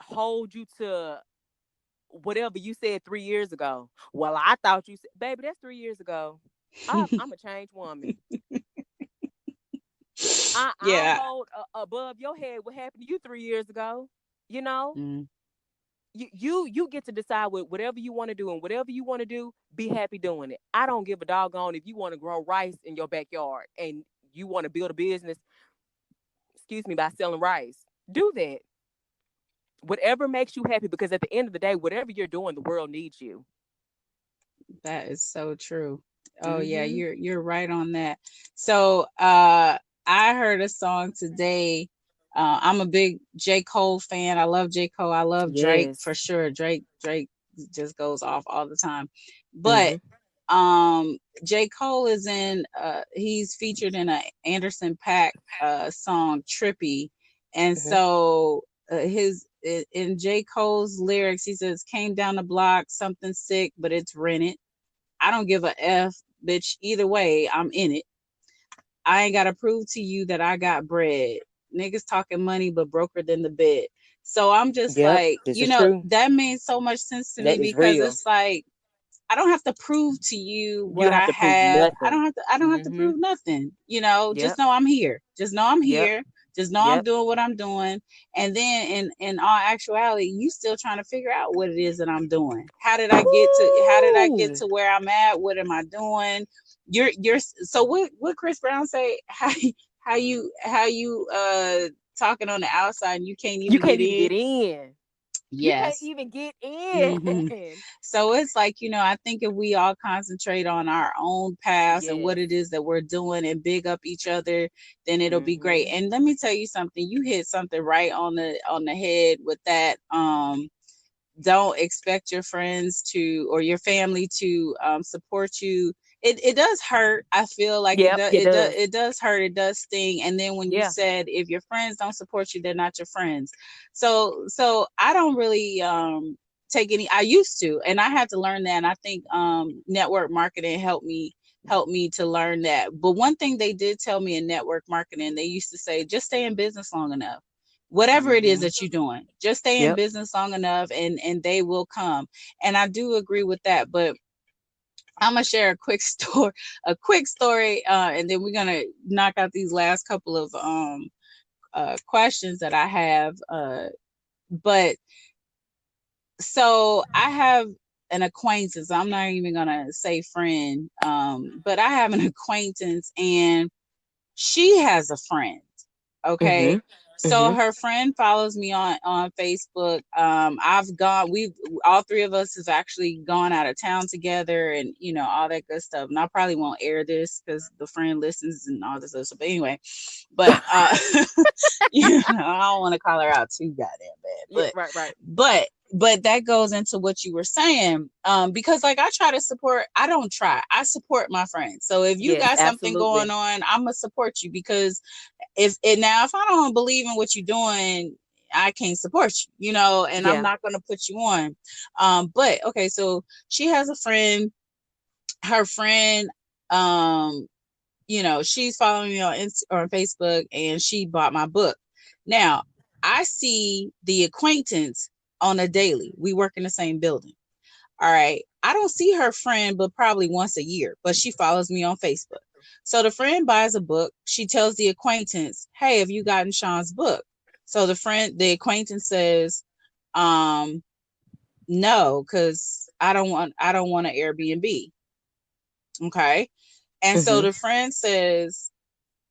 B: hold you to whatever you said 3 years ago. Well, I thought you said, baby, that's 3 years ago. I'm a changed woman. I'll hold above your head what happened to you 3 years ago. You get to decide whatever you want to do, and whatever you want to do, be happy doing it. I don't give a doggone if you want to grow rice in your backyard and you want to build a business, by selling rice. Do that. Whatever makes you happy, because at the end of the day, whatever you're doing, the world needs you.
C: That is so true. Oh yeah,
B: Mm-hmm.
C: you're right on that. So I heard a song today. I'm a big J. Cole fan. I love J. Cole. I love Drake
B: Yes.
C: for sure. Drake just goes off all the time. But
B: Mm-hmm.
C: J. Cole is in he's featured in a Anderson .Paak song Trippy. And
B: Mm-hmm.
C: so his in J. Cole's lyrics, he says, came down the block, something sick, but it's rented. I don't give a F, bitch. Either way, I'm in it. I ain't got to prove to you that I got bread. Niggas talking money, but broker than the bed. So I'm just
B: Yep.
C: like,
B: This is true.
C: that means so much sense to me
B: That is
C: because
B: real.
C: it's like, I don't have to prove to you
B: You
C: what
B: don't have
C: I
B: to prove
C: have.
B: nothing.
C: I don't have to
B: Mm-hmm.
C: prove nothing. Just
B: Yep.
C: know I'm here. Just know I'm
B: Yep.
C: here. Just know I'm
B: Yep.
C: doing what I'm doing. And then in all actuality, you still trying to figure out what it is that I'm doing. How did I get
B: Woo!
C: to where I'm at? What am I doing? You're so what Chris Brown say? How you talking on the outside and you can't
B: You
C: even
B: can't
C: get
B: even
C: in?
B: get in. You can't
C: Yes.
B: even get
C: Hmm.
B: in.
C: So it's like, I think if we all concentrate on our own paths and what
B: Yes.
C: it is that we're doing and big up each other, then it'll be great.
B: Mm-hmm.
C: And let me tell you something, you hit something right on the head with that. Don't expect your friends to or your family to support you. It does hurt. I feel like
B: Yep. It does.
C: it does hurt. It does sting. And then when you
B: Yeah.
C: said if your friends don't support you, they're not your friends. So I don't really take any. I used to, and I had to learn that. And I think network marketing helped me to learn that. But one thing they did tell me in network marketing, they used to say, just stay in business long enough. Whatever it is
B: Mm-hmm.
C: that you're doing, just stay in
B: Yep.
C: business long enough and they will come. And I do agree with that. But I'm gonna share a quick story, and then we're gonna knock out these last couple of questions that I have. But so I have an acquaintance. I'm not even gonna say friend, but I have an acquaintance, and she has a friend. Okay.
B: Mm-hmm.
C: So
B: Mm-hmm.
C: her friend follows me on Facebook. We've all three of us have actually gone out of town together and all that good stuff. And I probably won't air this because the friend listens and all this other stuff. But anyway, but I don't want to call her out too goddamn bad.
B: Yeah. Right. Right.
C: But that goes into what you were saying. Because like I support my friends. So if you
B: Yes.
C: got something going
B: Absolutely.
C: on, I'm gonna support you because if I don't believe in what you're doing, I can't support you, and I'm
B: Yeah.
C: not going to put you on. But okay, so she has a friend. Her friend, she's following me on Facebook, and she bought my book. Now I see the acquaintance on a daily. We work in the same building. All right. I don't see her friend, but probably once a year, but she follows me on Facebook. So the friend buys a book. She tells the acquaintance, hey, have you gotten Sean's book? So the acquaintance says, no, because I don't want an Airbnb. Okay. And so
B: Mm-hmm.
C: the friend says,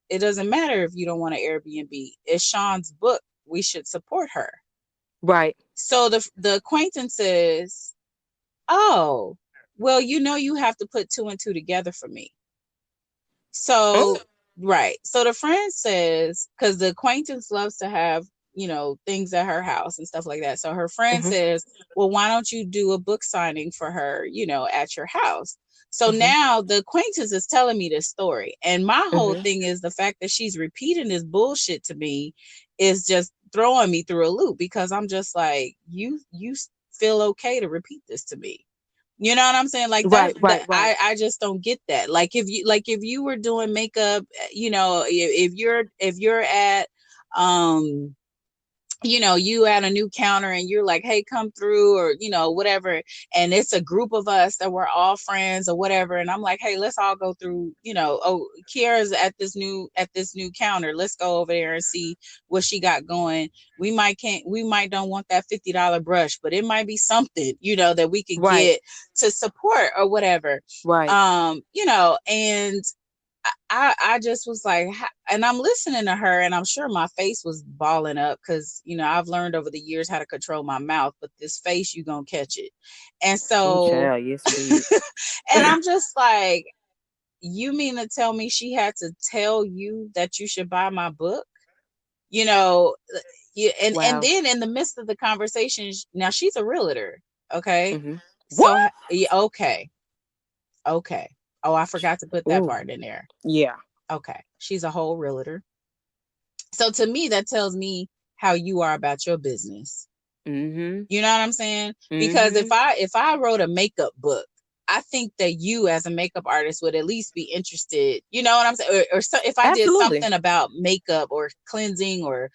C: it doesn't matter if you don't want an Airbnb. It's Sean's book. We should support her.
B: Right.
C: So the acquaintance says, oh, well, you have to put two and two together for me. So, right. So the friend says, because the acquaintance loves to have, things at her house and stuff like that. So her friend
B: Mm-hmm.
C: says, well, why don't you do a book signing for her, at your house? So
B: Mm-hmm.
C: now the acquaintance is telling me this story. And my whole
B: Mm-hmm.
C: thing is the fact that she's repeating this bullshit to me is just throwing me through a loop because I'm just like, you feel okay to repeat this to me. You know what I'm saying? Like
B: Right.
C: that
B: Right. Right.
C: I just don't get that. Like if you were doing makeup, if you're at you at a new counter and you're like, hey, come through or whatever, and it's a group of us that we're all friends or whatever, and I'm like, hey, let's all go through, oh, Kiara's at this new counter, let's go over there and see what she got going. We might don't want that $50 brush, but it might be something that we could
B: Right.
C: get to support or whatever.
B: Right.
C: And I just was like, and I'm listening to her, and I'm sure my face was balling up because, you know, I've learned over the years how to control my mouth, but this face, you gonna catch it. And
B: Oh,
C: so,
B: child, yes, indeed.
C: and I'm just like, you mean to tell me she had to tell you that you should buy my book? You know, and
B: Wow.
C: then in the midst of the conversation, now she's a realtor, okay?
B: Mm-hmm.
C: So,
B: What?
C: okay, okay. Oh, I forgot to put that
B: Oh,
C: part in there.
B: yeah.
C: Okay, she's a whole realtor. So to me, that tells me how you are about your business.
B: Mm-hmm.
C: You know what I'm saying? Because
B: Mm-hmm.
C: if I wrote a makeup book, I think that you as a makeup artist would at least be interested. You know what I'm saying? Or so, if I did
B: Absolutely.
C: something about makeup or cleansing or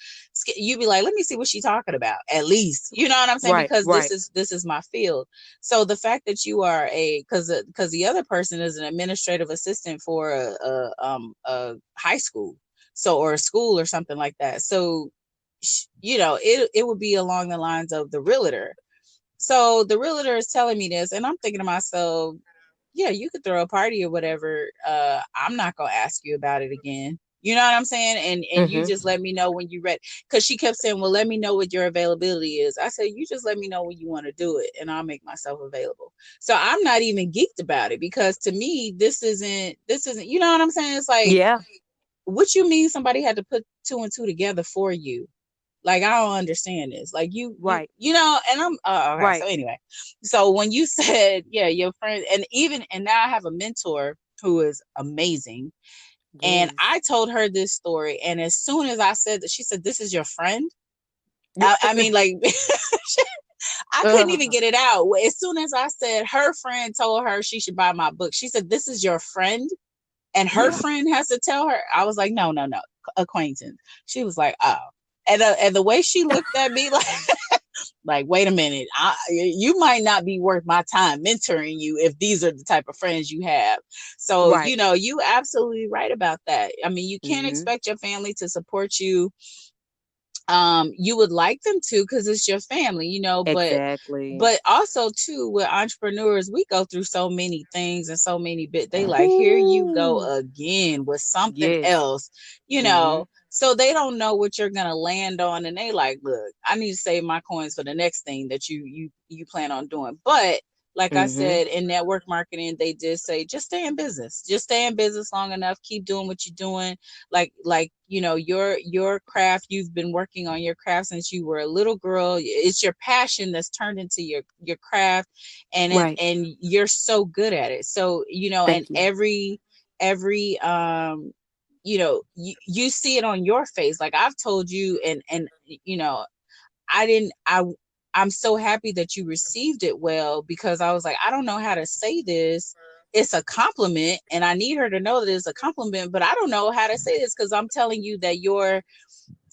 C: you'd be like, let me see what she's talking about. At least, you know what I'm saying?
B: Right.
C: Because
B: Right.
C: this is my field. So the fact that you are because the other person is an administrative assistant for a high school, so, or a school or something like that. So, you know, it would be along the lines of the realtor. So the realtor is telling me this, and I'm thinking to myself, yeah, you could throw a party or whatever. I'm not gonna ask you about it again. You know what I'm saying? And you
B: Mm-hmm.
C: just let me know when you're ready. Because she kept saying, well, let me know what your availability is. I said, you just let me know when you want to do it, and I'll make myself available. So I'm not even geeked about it, because to me, this isn't, you know what I'm saying? It's like,
B: Yeah.
C: what you mean somebody had to put two and two together for you? Like, I don't understand this. Like,
B: Right.
C: you know, and I'm okay.
B: Right.
C: So anyway, so when you said, yeah, your friend, and now I have a mentor who is amazing, and
B: Yes.
C: I told her this story, and as soon as I said that, she said, "This is your friend." I mean, like, I couldn't even get it out. As soon as I said her friend told her she should buy my book, she said, "This is your friend," and her
B: Yeah.
C: friend has to tell her. I was like, no, no, no, acquaintance. She was like, oh, and the way she looked at me, like, wait a minute, you might not be worth my time mentoring you if these are the type of friends you have. So,
B: Right.
C: you know, you absolutely right about that. I mean, you can't
B: Mm-hmm.
C: expect your family to support you. You would like them to, because it's your family, you know,
B: Exactly.
C: but also too, with entrepreneurs, we go through so many things and so many bit. They like, here you go
B: Ooh.
C: again with something
B: Yes.
C: else, you
B: Mm-hmm.
C: know. So they don't know what you're gonna land on, and they like, look, I need to save my coins for the next thing that you plan on doing. But like I
B: Mm-hmm.
C: said, in network marketing, they did say, just stay in business. Just stay in business long enough. Keep doing what you're doing. Like, you know, your craft, you've been working on your craft since you were a little girl. It's your passion that's turned into your craft,
B: Right.
C: and you're so good at it. So, you know, and
B: Thank you.
C: every you know, you see it on your face. Like I've told you, and you know, I didn't I I'm so happy that you received it well, because I was like, I don't know how to say this. It's a compliment, and I need her to know that it's a compliment, but I don't know how to say this, because I'm telling you that your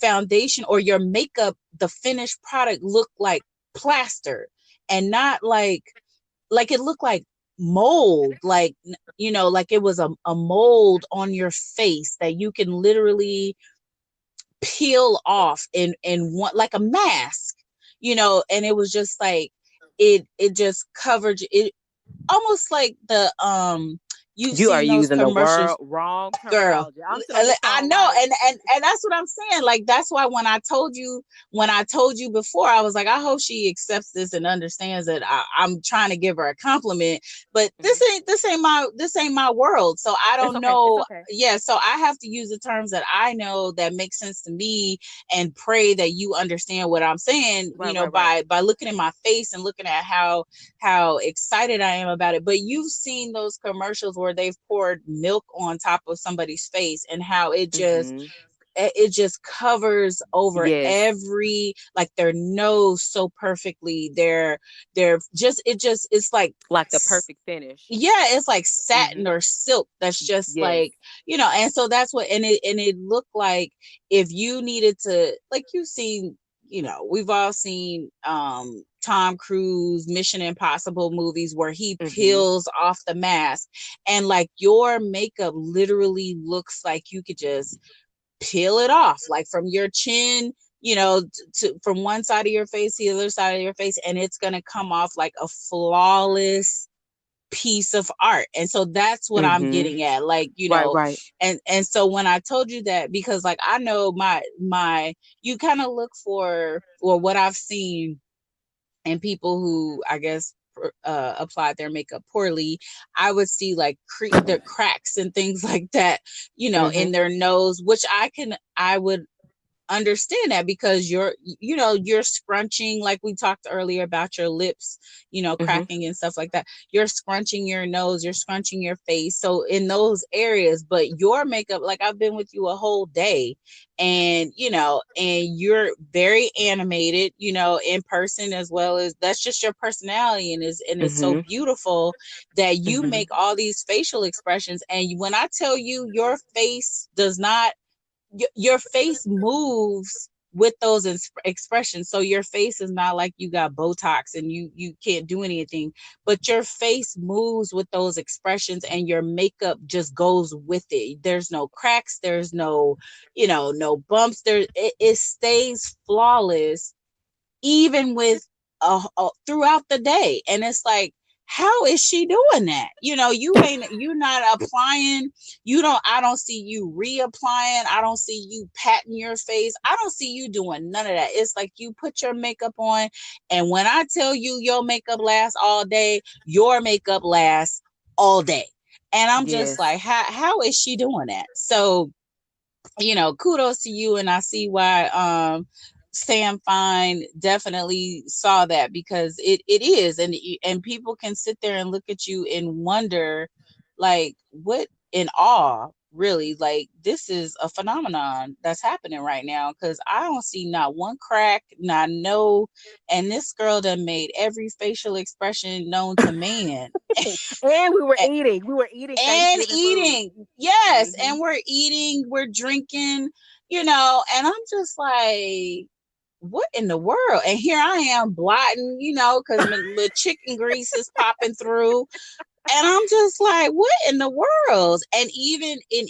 C: foundation or your makeup, the finished product, looked like plaster, and not like it looked like mold, like, you know, like it was a mold on your face that you can literally peel off in one, like a mask, you know. And it was just like, it just covered it, almost like the you've
B: You are
C: seen those
B: using the word
C: commercials.
B: wrong
C: Girl,
B: terminology. I'm sitting on this
C: I
B: phone
C: know,
B: like,
C: and that's what I'm saying. Like, that's why when I told you before, I was like, I hope she accepts this and understands that I'm trying to give her a compliment, but
B: mm-hmm.
C: this ain't my world, so I
B: It's
C: don't
B: okay. It's
C: know.
B: okay.
C: Yeah, so I have to use the terms that I know that make sense to me, and pray that you understand what I'm saying, you
B: Right.
C: know,
B: Right. Right.
C: by looking at my face and looking at how excited I am about it. But you've seen those commercials where they've poured milk on top of somebody's face, and how
B: Mm-hmm.
C: it just covers over
B: Yes.
C: every, like, their nose so perfectly. They're just, it's like,
B: Like the perfect finish.
C: yeah, it's like satin
B: Mm-hmm.
C: or silk that's just
B: Yes.
C: like, you know. And so that's what, and it looked like, if you needed to, like, you've seen, you know, we've all seen Tom Cruise Mission Impossible movies where he
B: Mm-hmm.
C: peels off the mask, and like, your makeup literally looks like you could just peel it off, like from your chin, you know, from one side of your face to the other side of your face, and it's going to come off like a flawless piece of art. And so that's what I'm getting at, like, you know,
B: right.
C: And so when I told you that, because like I know my you kind of look for, or what I've seen in people who I guess applied their makeup poorly, I would see like the cracks and things like that, you know, in their nose, which I would understand that, because you're scrunching, like we talked earlier about your lips, you know, cracking and stuff like that. You're scrunching your nose, you're scrunching your face, so in those areas. But your makeup, like I've been with you a whole day, and you know, and you're very animated, you know, in person, as well as that's just your personality, and it's so beautiful that you make all these facial expressions. And when I tell you, your face does not, your face moves with those expressions. So your face is not like you got Botox and you can't do anything, but your face moves with those expressions, and your makeup just goes with it. There's no cracks, there's no, you know, no bumps. It stays flawless, even with throughout the day. And it's like, how is she doing that? You know, you're not applying, I don't see you reapplying, I don't see you patting your face, I don't see you doing none of that. It's like you put your makeup on, and when I tell you your makeup lasts all day, your makeup lasts all day. And I'm just like, how is she doing that? So, you know, kudos to you. And I see why Sam Fine definitely saw that, because it is, and people can sit there and look at you and wonder, like, what, in awe, really, like, this is a phenomenon that's happening right now, because I don't see not one crack, not no. And this girl done made every facial expression known to man.
B: And we were eating
C: And
B: Thanksgiving
C: eating,
B: food.
C: yes, and we're eating, we're drinking, you know. And I'm just like, what in the world? And here I am blotting, you know, because the chicken grease is popping through. And I'm just like, what in the world? And even if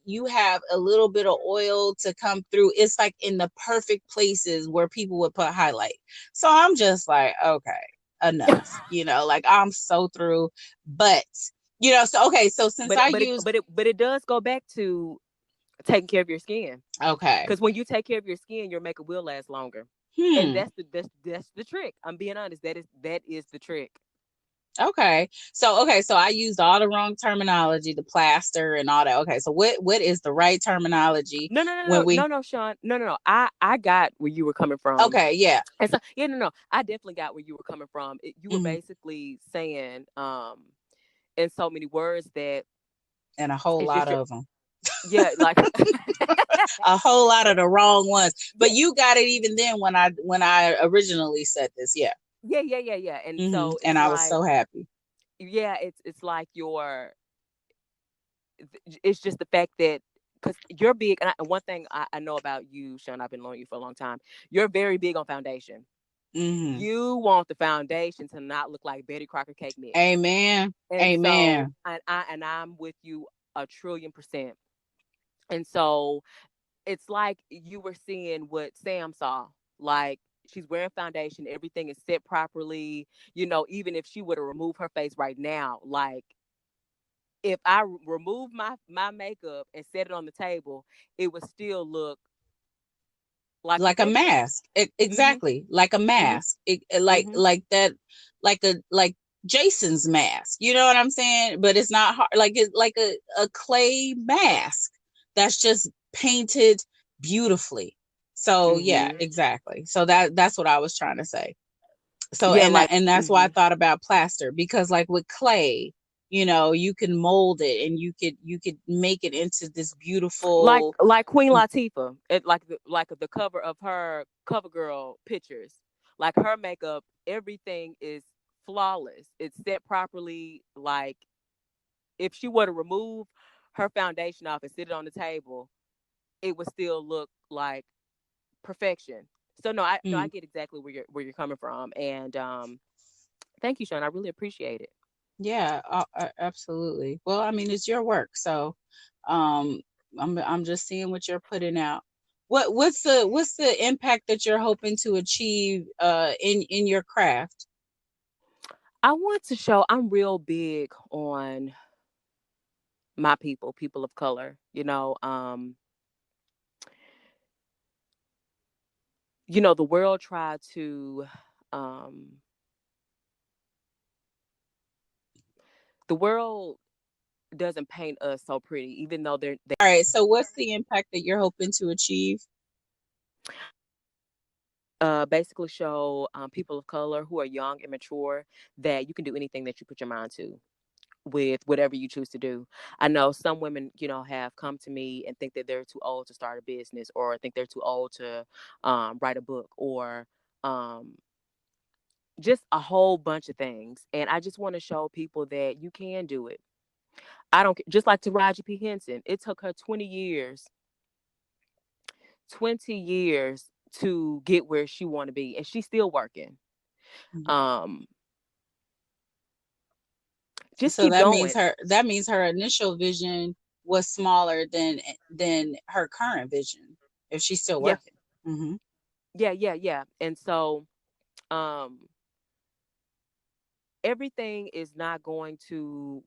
C: you have a little bit of oil to come through, it's like in the perfect places where people would put highlight. So I'm just like, okay, enough, you know, like I'm so through. But you know, so okay, so since
B: but it does go back to taking care of your skin.
C: Okay.
B: Because when you take care of your skin, your makeup will last longer. And that's the trick. I'm being honest. That is the trick.
C: Okay. So I used all the wrong terminology, the plaster and all that. Okay. So what is the right terminology?
B: No, Sean. No. I got where you were coming from.
C: Okay, yeah.
B: And so no. I definitely got where you were coming from. You were basically saying in so many words that,
C: and a whole lot of them.
B: Yeah, like
C: a whole lot of the wrong ones. But you got it even then when I originally said this. Yeah.
B: Yeah. And so
C: and I was so happy.
B: Yeah, it's like it's just the fact that, because you're big, and one thing I know about you, Sean, I've been knowing you for a long time, you're very big on foundation. You want the foundation to not look like Betty Crocker cake mix.
C: Amen.
B: And
C: Amen.
B: So, I'm with you 1,000,000,000%. And so it's like you were seeing what Sam saw. Like, she's wearing foundation, everything is set properly. You know, even if she were to remove her face right now, like, if I remove my makeup and set it on the table, it would still look
C: like a mask. Exactly. Like a mask. Like that, like Jason's mask. You know what I'm saying? But it's not hard. Like, it's like a clay mask that's just painted beautifully. So yeah, exactly. So that's what I was trying to say. So yeah, and that's why I thought about plaster, because like with clay, you know, you can mold it and you could make it into this beautiful,
B: like Queen Latifah, like the cover of her CoverGirl pictures. Like, her makeup, everything is flawless. It's set properly. Like, if she were to remove her foundation off and sit it on the table, it would still look like perfection. So no, I get exactly where you're coming from, and thank you, Sean. I really appreciate it.
C: Yeah, absolutely. Well, I mean, it's your work, so I'm just seeing what you're putting out. What's the impact that you're hoping to achieve in your craft?
B: I want to show I'm real big on my people of color. The world tried to the world doesn't paint us so pretty, even though they're
C: All right. So what's the impact that you're hoping to achieve?
B: Basically show people of color who are young and mature that you can do anything that you put your mind to with whatever you choose to do. I know some women, have come to me and think that they're too old to start a business, or think they're too old to write a book, or just a whole bunch of things. And I just want to show people that you can do it. I don't, just like Taraji P. Henson, it took her 20 years to get where she want to be, and she's still working. Just
C: so
B: keep
C: that
B: going.
C: means her initial vision was smaller than her current vision, if she's still working.
B: Yeah. And so everything is not going to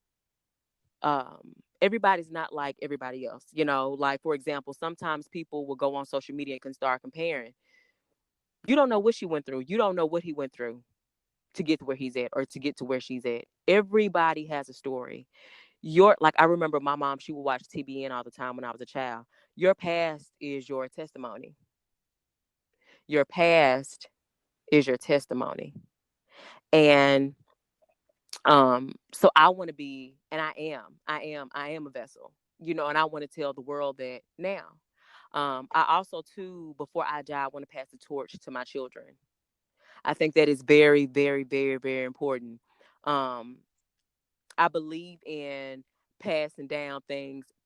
B: everybody's not like everybody else. Like, for example, sometimes people will go on social media and can start comparing. You don't know what she went through. You don't know what he went through to get to where he's at, or to get to where she's at. Everybody has a story. Like, I remember my mom, she would watch TBN all the time when I was a child. Your past is your testimony. Your past is your testimony. And so I want to be, and I am a vessel, and I want to tell the world that now. I also, too, before I die, I want to pass the torch to my children. I think that is very, very, very, very important. I believe in passing down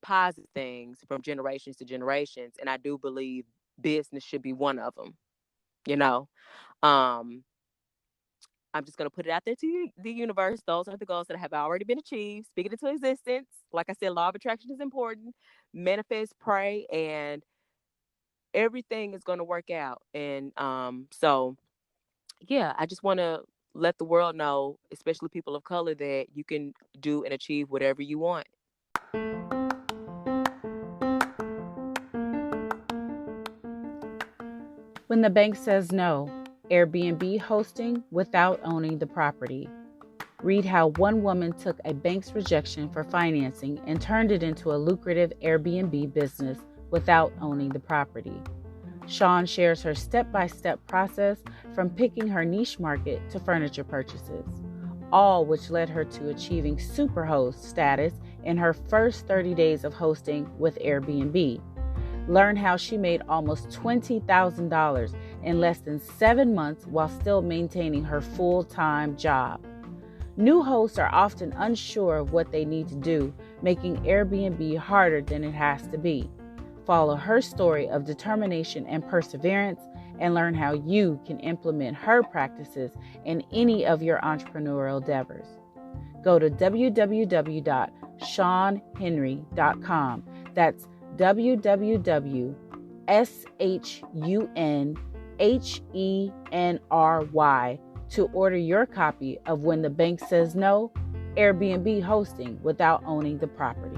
B: positive things from generations to generations. And I do believe business should be one of them. I'm just going to put it out there to the universe. Those are the goals that have already been achieved. Speak it into existence. Like I said, law of attraction is important. Manifest, pray, and everything is going to work out. And so, yeah, I just want to let the world know, especially people of color, that you can do and achieve whatever you want.
A: When the bank says no, Airbnb hosting without owning the property. Read how one woman took a bank's rejection for financing and turned it into a lucrative Airbnb business without owning the property. Sean shares her step-by-step process from picking her niche market to furniture purchases, all which led her to achieving superhost status in her first 30 days of hosting with Airbnb. Learn how she made almost $20,000 in less than 7 months while still maintaining her full-time job. New hosts are often unsure of what they need to do, making Airbnb harder than it has to be. Follow her story of determination and perseverance, and learn how you can implement her practices in any of your entrepreneurial endeavors. Go to www.shawnhenry.com. That's www.shawnhenry to order your copy of When the Bank Says No, Airbnb hosting without owning the property.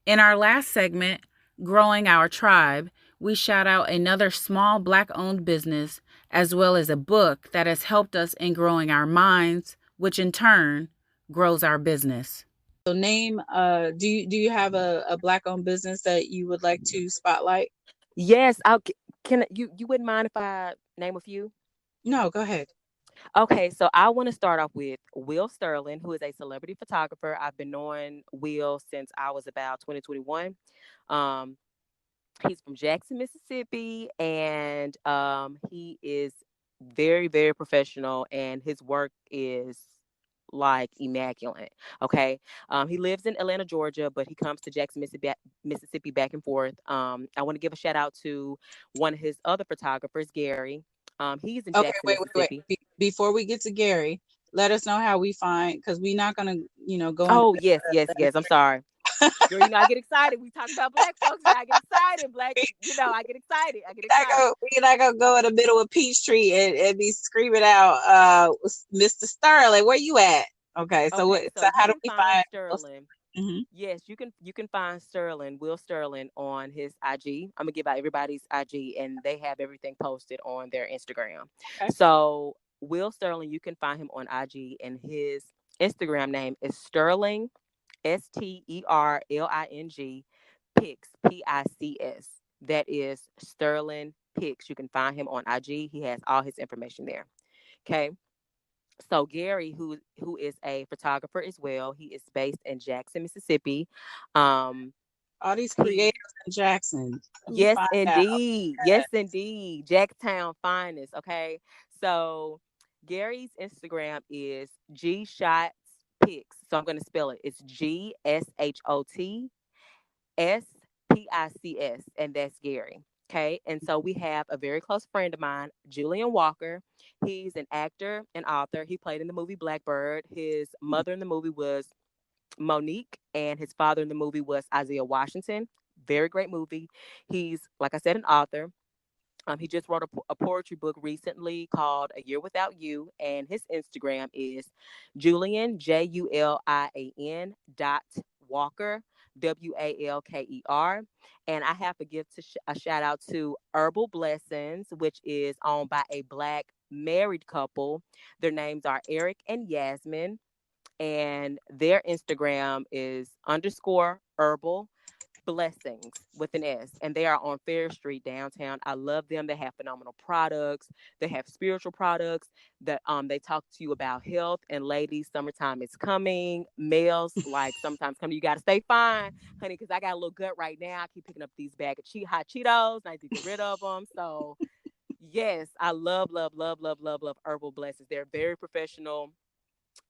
A: In our last segment, Growing Our Tribe, we shout out another small Black-owned business, as well as a book that has helped us in growing our minds, which in turn grows our business.
C: So name, do you have a Black-owned business that you would like to spotlight?
B: Yes, you wouldn't mind if I name a few?
C: No, go ahead.
B: Okay, so I want to start off with Will Sterling, who is a celebrity photographer. I've been knowing Will since I was about 2021. He's from Jackson, Mississippi, and he is very, very professional, and his work is like immaculate. Okay. He lives in Atlanta, Georgia, but he comes to Jackson, Mississippi back and forth. I want to give a shout out to one of his other photographers, Gary. He's in Jackson, Mississippi.
C: Wait. Before we get to Gary, let us know how we find, because we're not gonna, go.
B: Oh, yes. I'm sorry. Girl, I get excited. We talk about Black folks, and I get excited. I get excited. I get excited.
C: We're not gonna go in the middle of Peachtree and be screaming out, Mr. Sterling, where you at? Okay, so
B: Okay, so
C: how
B: you
C: do
B: can
C: we
B: find
C: find?
B: Sterling.
C: Mm-hmm.
B: Yes, you can find Sterling, Will Sterling, on his IG. I'm gonna give out everybody's IG, and they have everything posted on their Instagram.
C: Okay.
B: So Will Sterling, you can find him on IG, and his Instagram name is Sterling, Sterling Pics, Pics. That is Sterling Pics. You can find him on IG. He has all his information there. Okay. So Gary, who is a photographer as well, he is based in Jackson, Mississippi. Um,
C: All these
B: he
C: creators in Jackson. Let me
B: Yes,
C: find out.
B: indeed, yes, indeed, Jacktown finest. Okay, so Gary's Instagram is G Shots Pics. So I'm going to spell it. It's GSHOTSPICS, and that's Gary. Okay, and so we have a very close friend of mine, Julian Walker. He's an actor and author. He played in the movie Blackbird. His mother in the movie was Monique, and his father in the movie was Isaiah Washington. Very great movie. He's, like I said, an author. He just wrote a poetry book recently called A Year Without You, and his Instagram is Julian, Julian dot Walker, Walker. And I have to give a shout out to Herbal Blessings, which is owned by a Black married couple. Their names are Eric and Yasmin, and their Instagram is underscore herbal blessings with an S, and they are on Fair Street downtown. I love them. They have phenomenal products. They have spiritual products that they talk to you about health. And ladies, summertime is coming. Males, like, sometimes coming, you got to stay fine, honey, because I got a little gut right now. I keep picking up these bag of hot Cheetos, and I need to get rid of them. So yes, I love, love, love, love, love, love Herbal Blessings. They're very professional,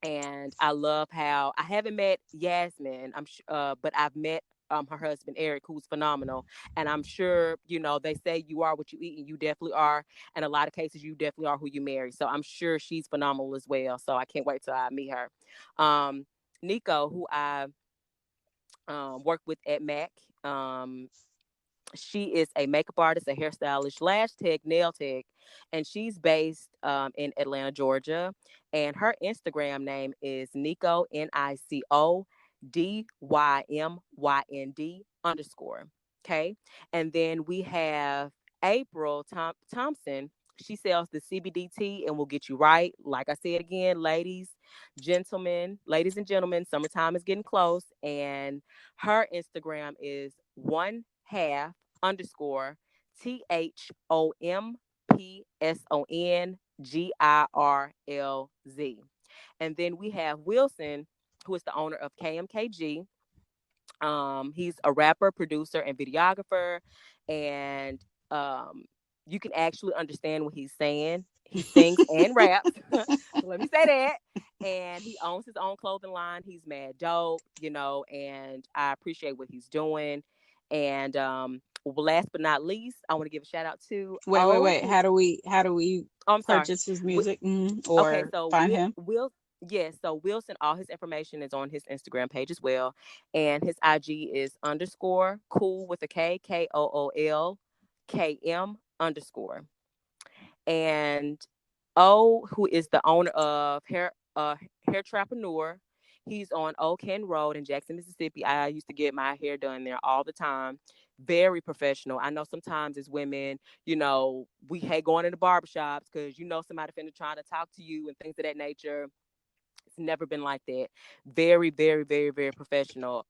B: and I love how I haven't met Yasmin. But I've met her husband Eric, who's phenomenal, and I'm sure they say you are what you eat, and you definitely are. In a lot of cases, you definitely are who you marry. So I'm sure she's phenomenal as well. So I can't wait till I meet her. Nico, who I work with at Mac. She is a makeup artist, a hairstylist, lash tech, nail tech, and she's based in Atlanta, Georgia. And her Instagram name is Nico, NicoDymynd underscore. Okay. And then we have April Thompson. She sells the CBD tea and will get you right. Like I said again, ladies and gentlemen, summertime is getting close. And her Instagram is one half underscore THOMPSONGIRLZ. And then we have Wilson, who is the owner of KMKG. He's a rapper, producer, and videographer, and you can actually understand what he's saying. He sings and raps. So let me say that. And he owns his own clothing line. He's mad dope, and I appreciate what he's doing. And last but not least, I want to give a shout out to
C: Wait. How do we
B: I'm sorry.
C: purchase his music,
B: Okay,
C: or
B: so
C: find him?
B: yes, so Wilson, all his information is on his Instagram page as well. And his IG is underscore cool with a KOOLKM underscore. And who is the owner of Hair Trapreneur. He's on Old Ken Road in Jackson, Mississippi. I used to get my hair done there all the time. Very professional. I know sometimes as women, we hate going into barbershops because somebody finna trying to talk to you and things of that nature. It's never been like that. Very, very, very, very professional.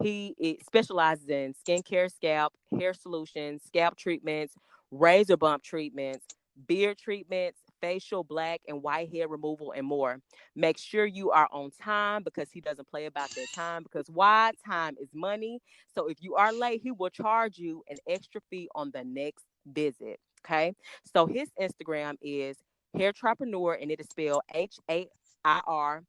B: He specializes in skincare, scalp, hair solutions, scalp treatments, razor bump treatments, beard treatments, facial, black, and white hair removal, and more. Make sure you are on time because he doesn't play about that time, because why? Time is money. So if you are late, he will charge you an extra fee on the next visit. Okay. So his Instagram is Hair Trapreneur, and it is spelled HAIRTRAPRENEUR.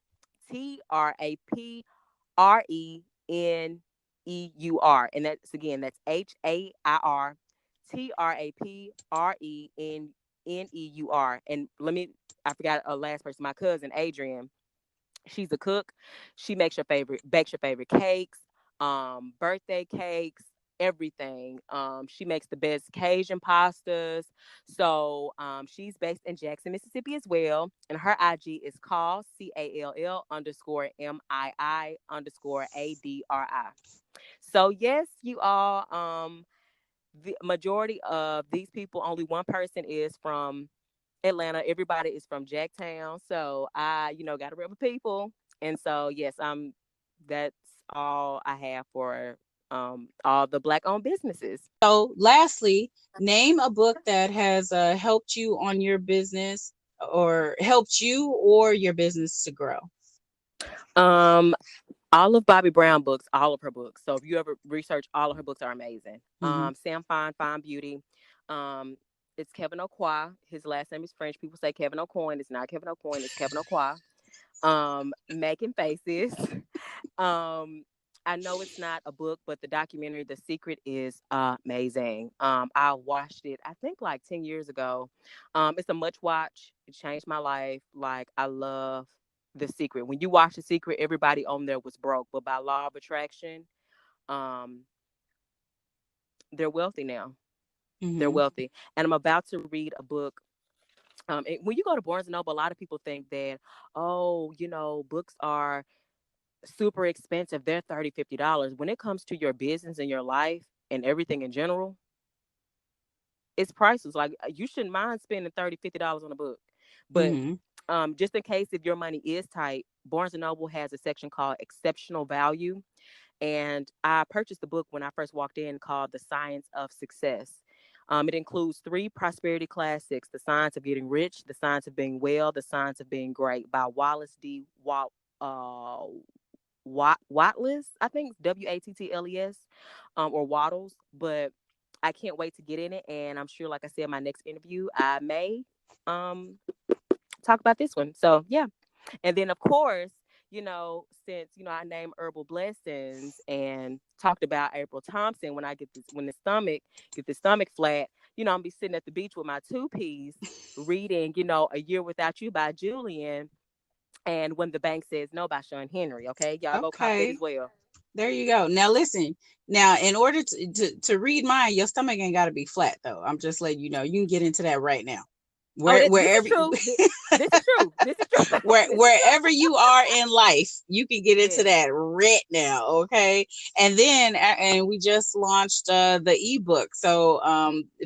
B: And that's HAIRTRAPRENEUR. And I forgot a last person, my cousin Adrian. She's a cook. She bakes your favorite cakes, birthday cakes, everything. She makes the best Cajun pastas. So she's based in Jackson, Mississippi as well. And her IG is call CALL_MII_ADRI. So yes, you all, the majority of these people, only one person is from Atlanta. Everybody is from Jacktown. So I, got to rep with people. And so yes, that's all I have for all the Black owned businesses.
C: So lastly, name a book that has helped you on your business, or helped you or your business to grow.
B: All of Bobbi Brown books, all of her books. So if you ever research, all of her books are amazing. Sam Fine, Fine Beauty. It's Kevin Aucoin. His last name is French. People say Kevin Aucoin. It's not Kevin Aucoin. It's Kevin Aucoin. Making Faces. I know it's not a book, but the documentary The Secret is amazing. I watched it, I think, like 10 years ago. It's a much watch. It changed my life. Like, I love The Secret. When you watch The Secret, everybody on there was broke, but by law of attraction, they're wealthy now. They're wealthy. And I'm about to read a book. When you go to Barnes & Noble, a lot of people think that, books are super expensive. They're $30, $50. When it comes to your business and your life and everything in general, it's priceless. Like, you shouldn't mind spending $30, $50 on a book. But just in case if your money is tight, Barnes & Noble has a section called Exceptional Value. And I purchased the book when I first walked in, called The Science of Success. It includes 3 prosperity classics: The Science of Getting Rich, The Science of Being Well, The Science of Being Great, by Wallace D. Wattles, I think, Wattles, or Waddles. But I can't wait to get in it, and I'm sure, like I said, my next interview, I may talk about this one. So yeah. And then, of course, since I named Herbal Blessings and talked about April Thompson, when the stomach flat, I'm gonna be sitting at the beach with my 2-piece reading, A Year Without You by Julian, and When the Bank Says No by Sean Henry. Okay, y'all go cop that as well.
C: There you go. Now listen. Now, in order to read mine, your stomach ain't got to be flat though. I'm just letting you know. You can get into that right now.
B: This is true. This is true.
C: Wherever you are in life, you can get into that right now. Okay. And then, and we just launched the ebook. So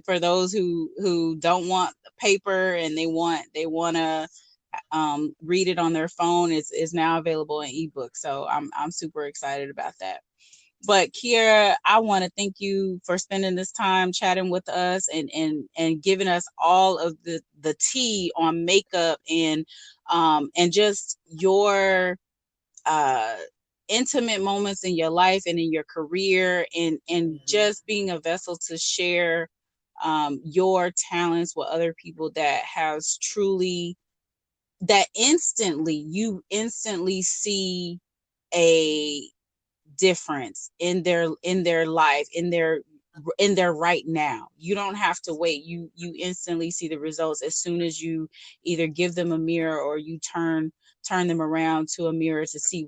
C: for those who don't want paper and they want to read it on their phone, is now available in ebook. So I'm super excited about that. But Kiera, I want to thank you for spending this time chatting with us and giving us all of the tea on makeup and just your intimate moments in your life and in your career, and just being a vessel to share your talents with other people that has truly, that you instantly see a difference in their life, in their right now. You don't have to wait. You instantly see the results as soon as you either give them a mirror or you turn them around to a mirror to see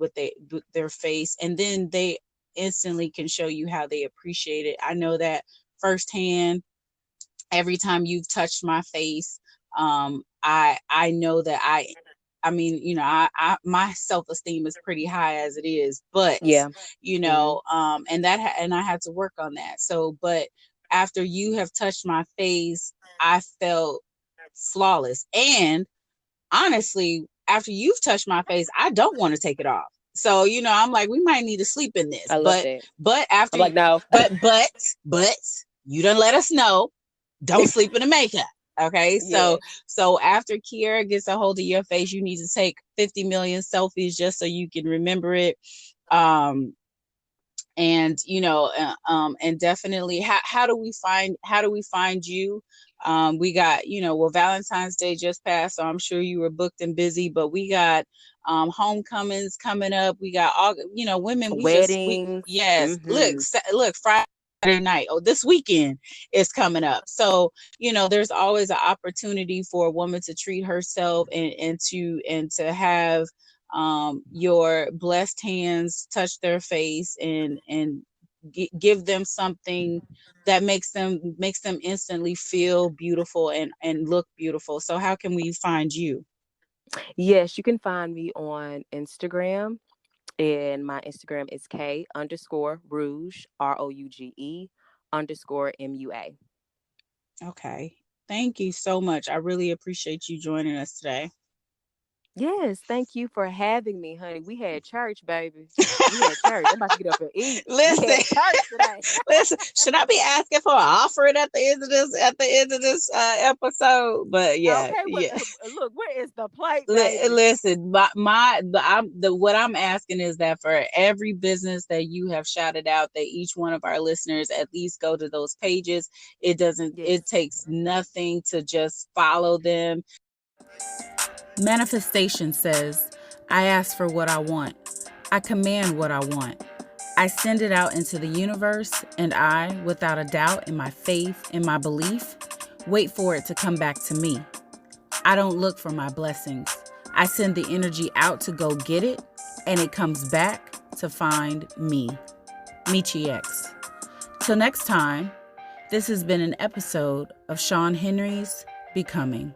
C: their face, and then they instantly can show you how they appreciate it. I know that firsthand. Every time you've touched my face, I know that I mean, I my self-esteem is pretty high as it is, but and I had to work on that. So, but after you have touched my face, I felt flawless. And honestly, after you've touched my face, I don't want to take it off. So, I'm like, we might need to sleep in this.
B: I love that.
C: But after,
B: I'm like, no.
C: but you done let us know, don't sleep in the makeup. Okay, so after Kiera gets a hold of your face, you need to take 50 million selfies just so you can remember it. And and definitely, how do we find you? We got, Valentine's Day just passed, so I'm sure you were booked and busy, but we got homecomings coming up. We got all, women,
B: weddings.
C: Look, Friday night, this weekend is coming up. So there's always an opportunity for a woman to treat herself and to have your blessed hands touch their face and give them something that makes them instantly feel beautiful and look beautiful. So how can we find you?
B: Yes, you can find me on Instagram, and my Instagram is K_Rouge, ROUGE_MUA.
C: Okay. Thank you so much. I really appreciate you joining us today.
B: Yes, thank you for having me, honey. We had church, baby. We had church. I'm about to get up and eat. We
C: Listen,
B: had church today.
C: listen. Should I be asking for an offering at the end of this episode? But yeah,
B: Okay, well,
C: yeah.
B: look, where is the plate, baby?
C: Listen, what I'm asking is that for every business that you have shouted out, that each one of our listeners at least go to those pages. It
B: Yes.
C: takes nothing to just follow them.
A: Manifestation says, I ask for what I want. I command what I want. I send it out into the universe, and I, without a doubt in my faith, in my belief, wait for it to come back to me. I don't look for my blessings. I send the energy out to go get it, and it comes back to find me. Michi X. Till next time, this has been an episode of Sean Henry's Becoming.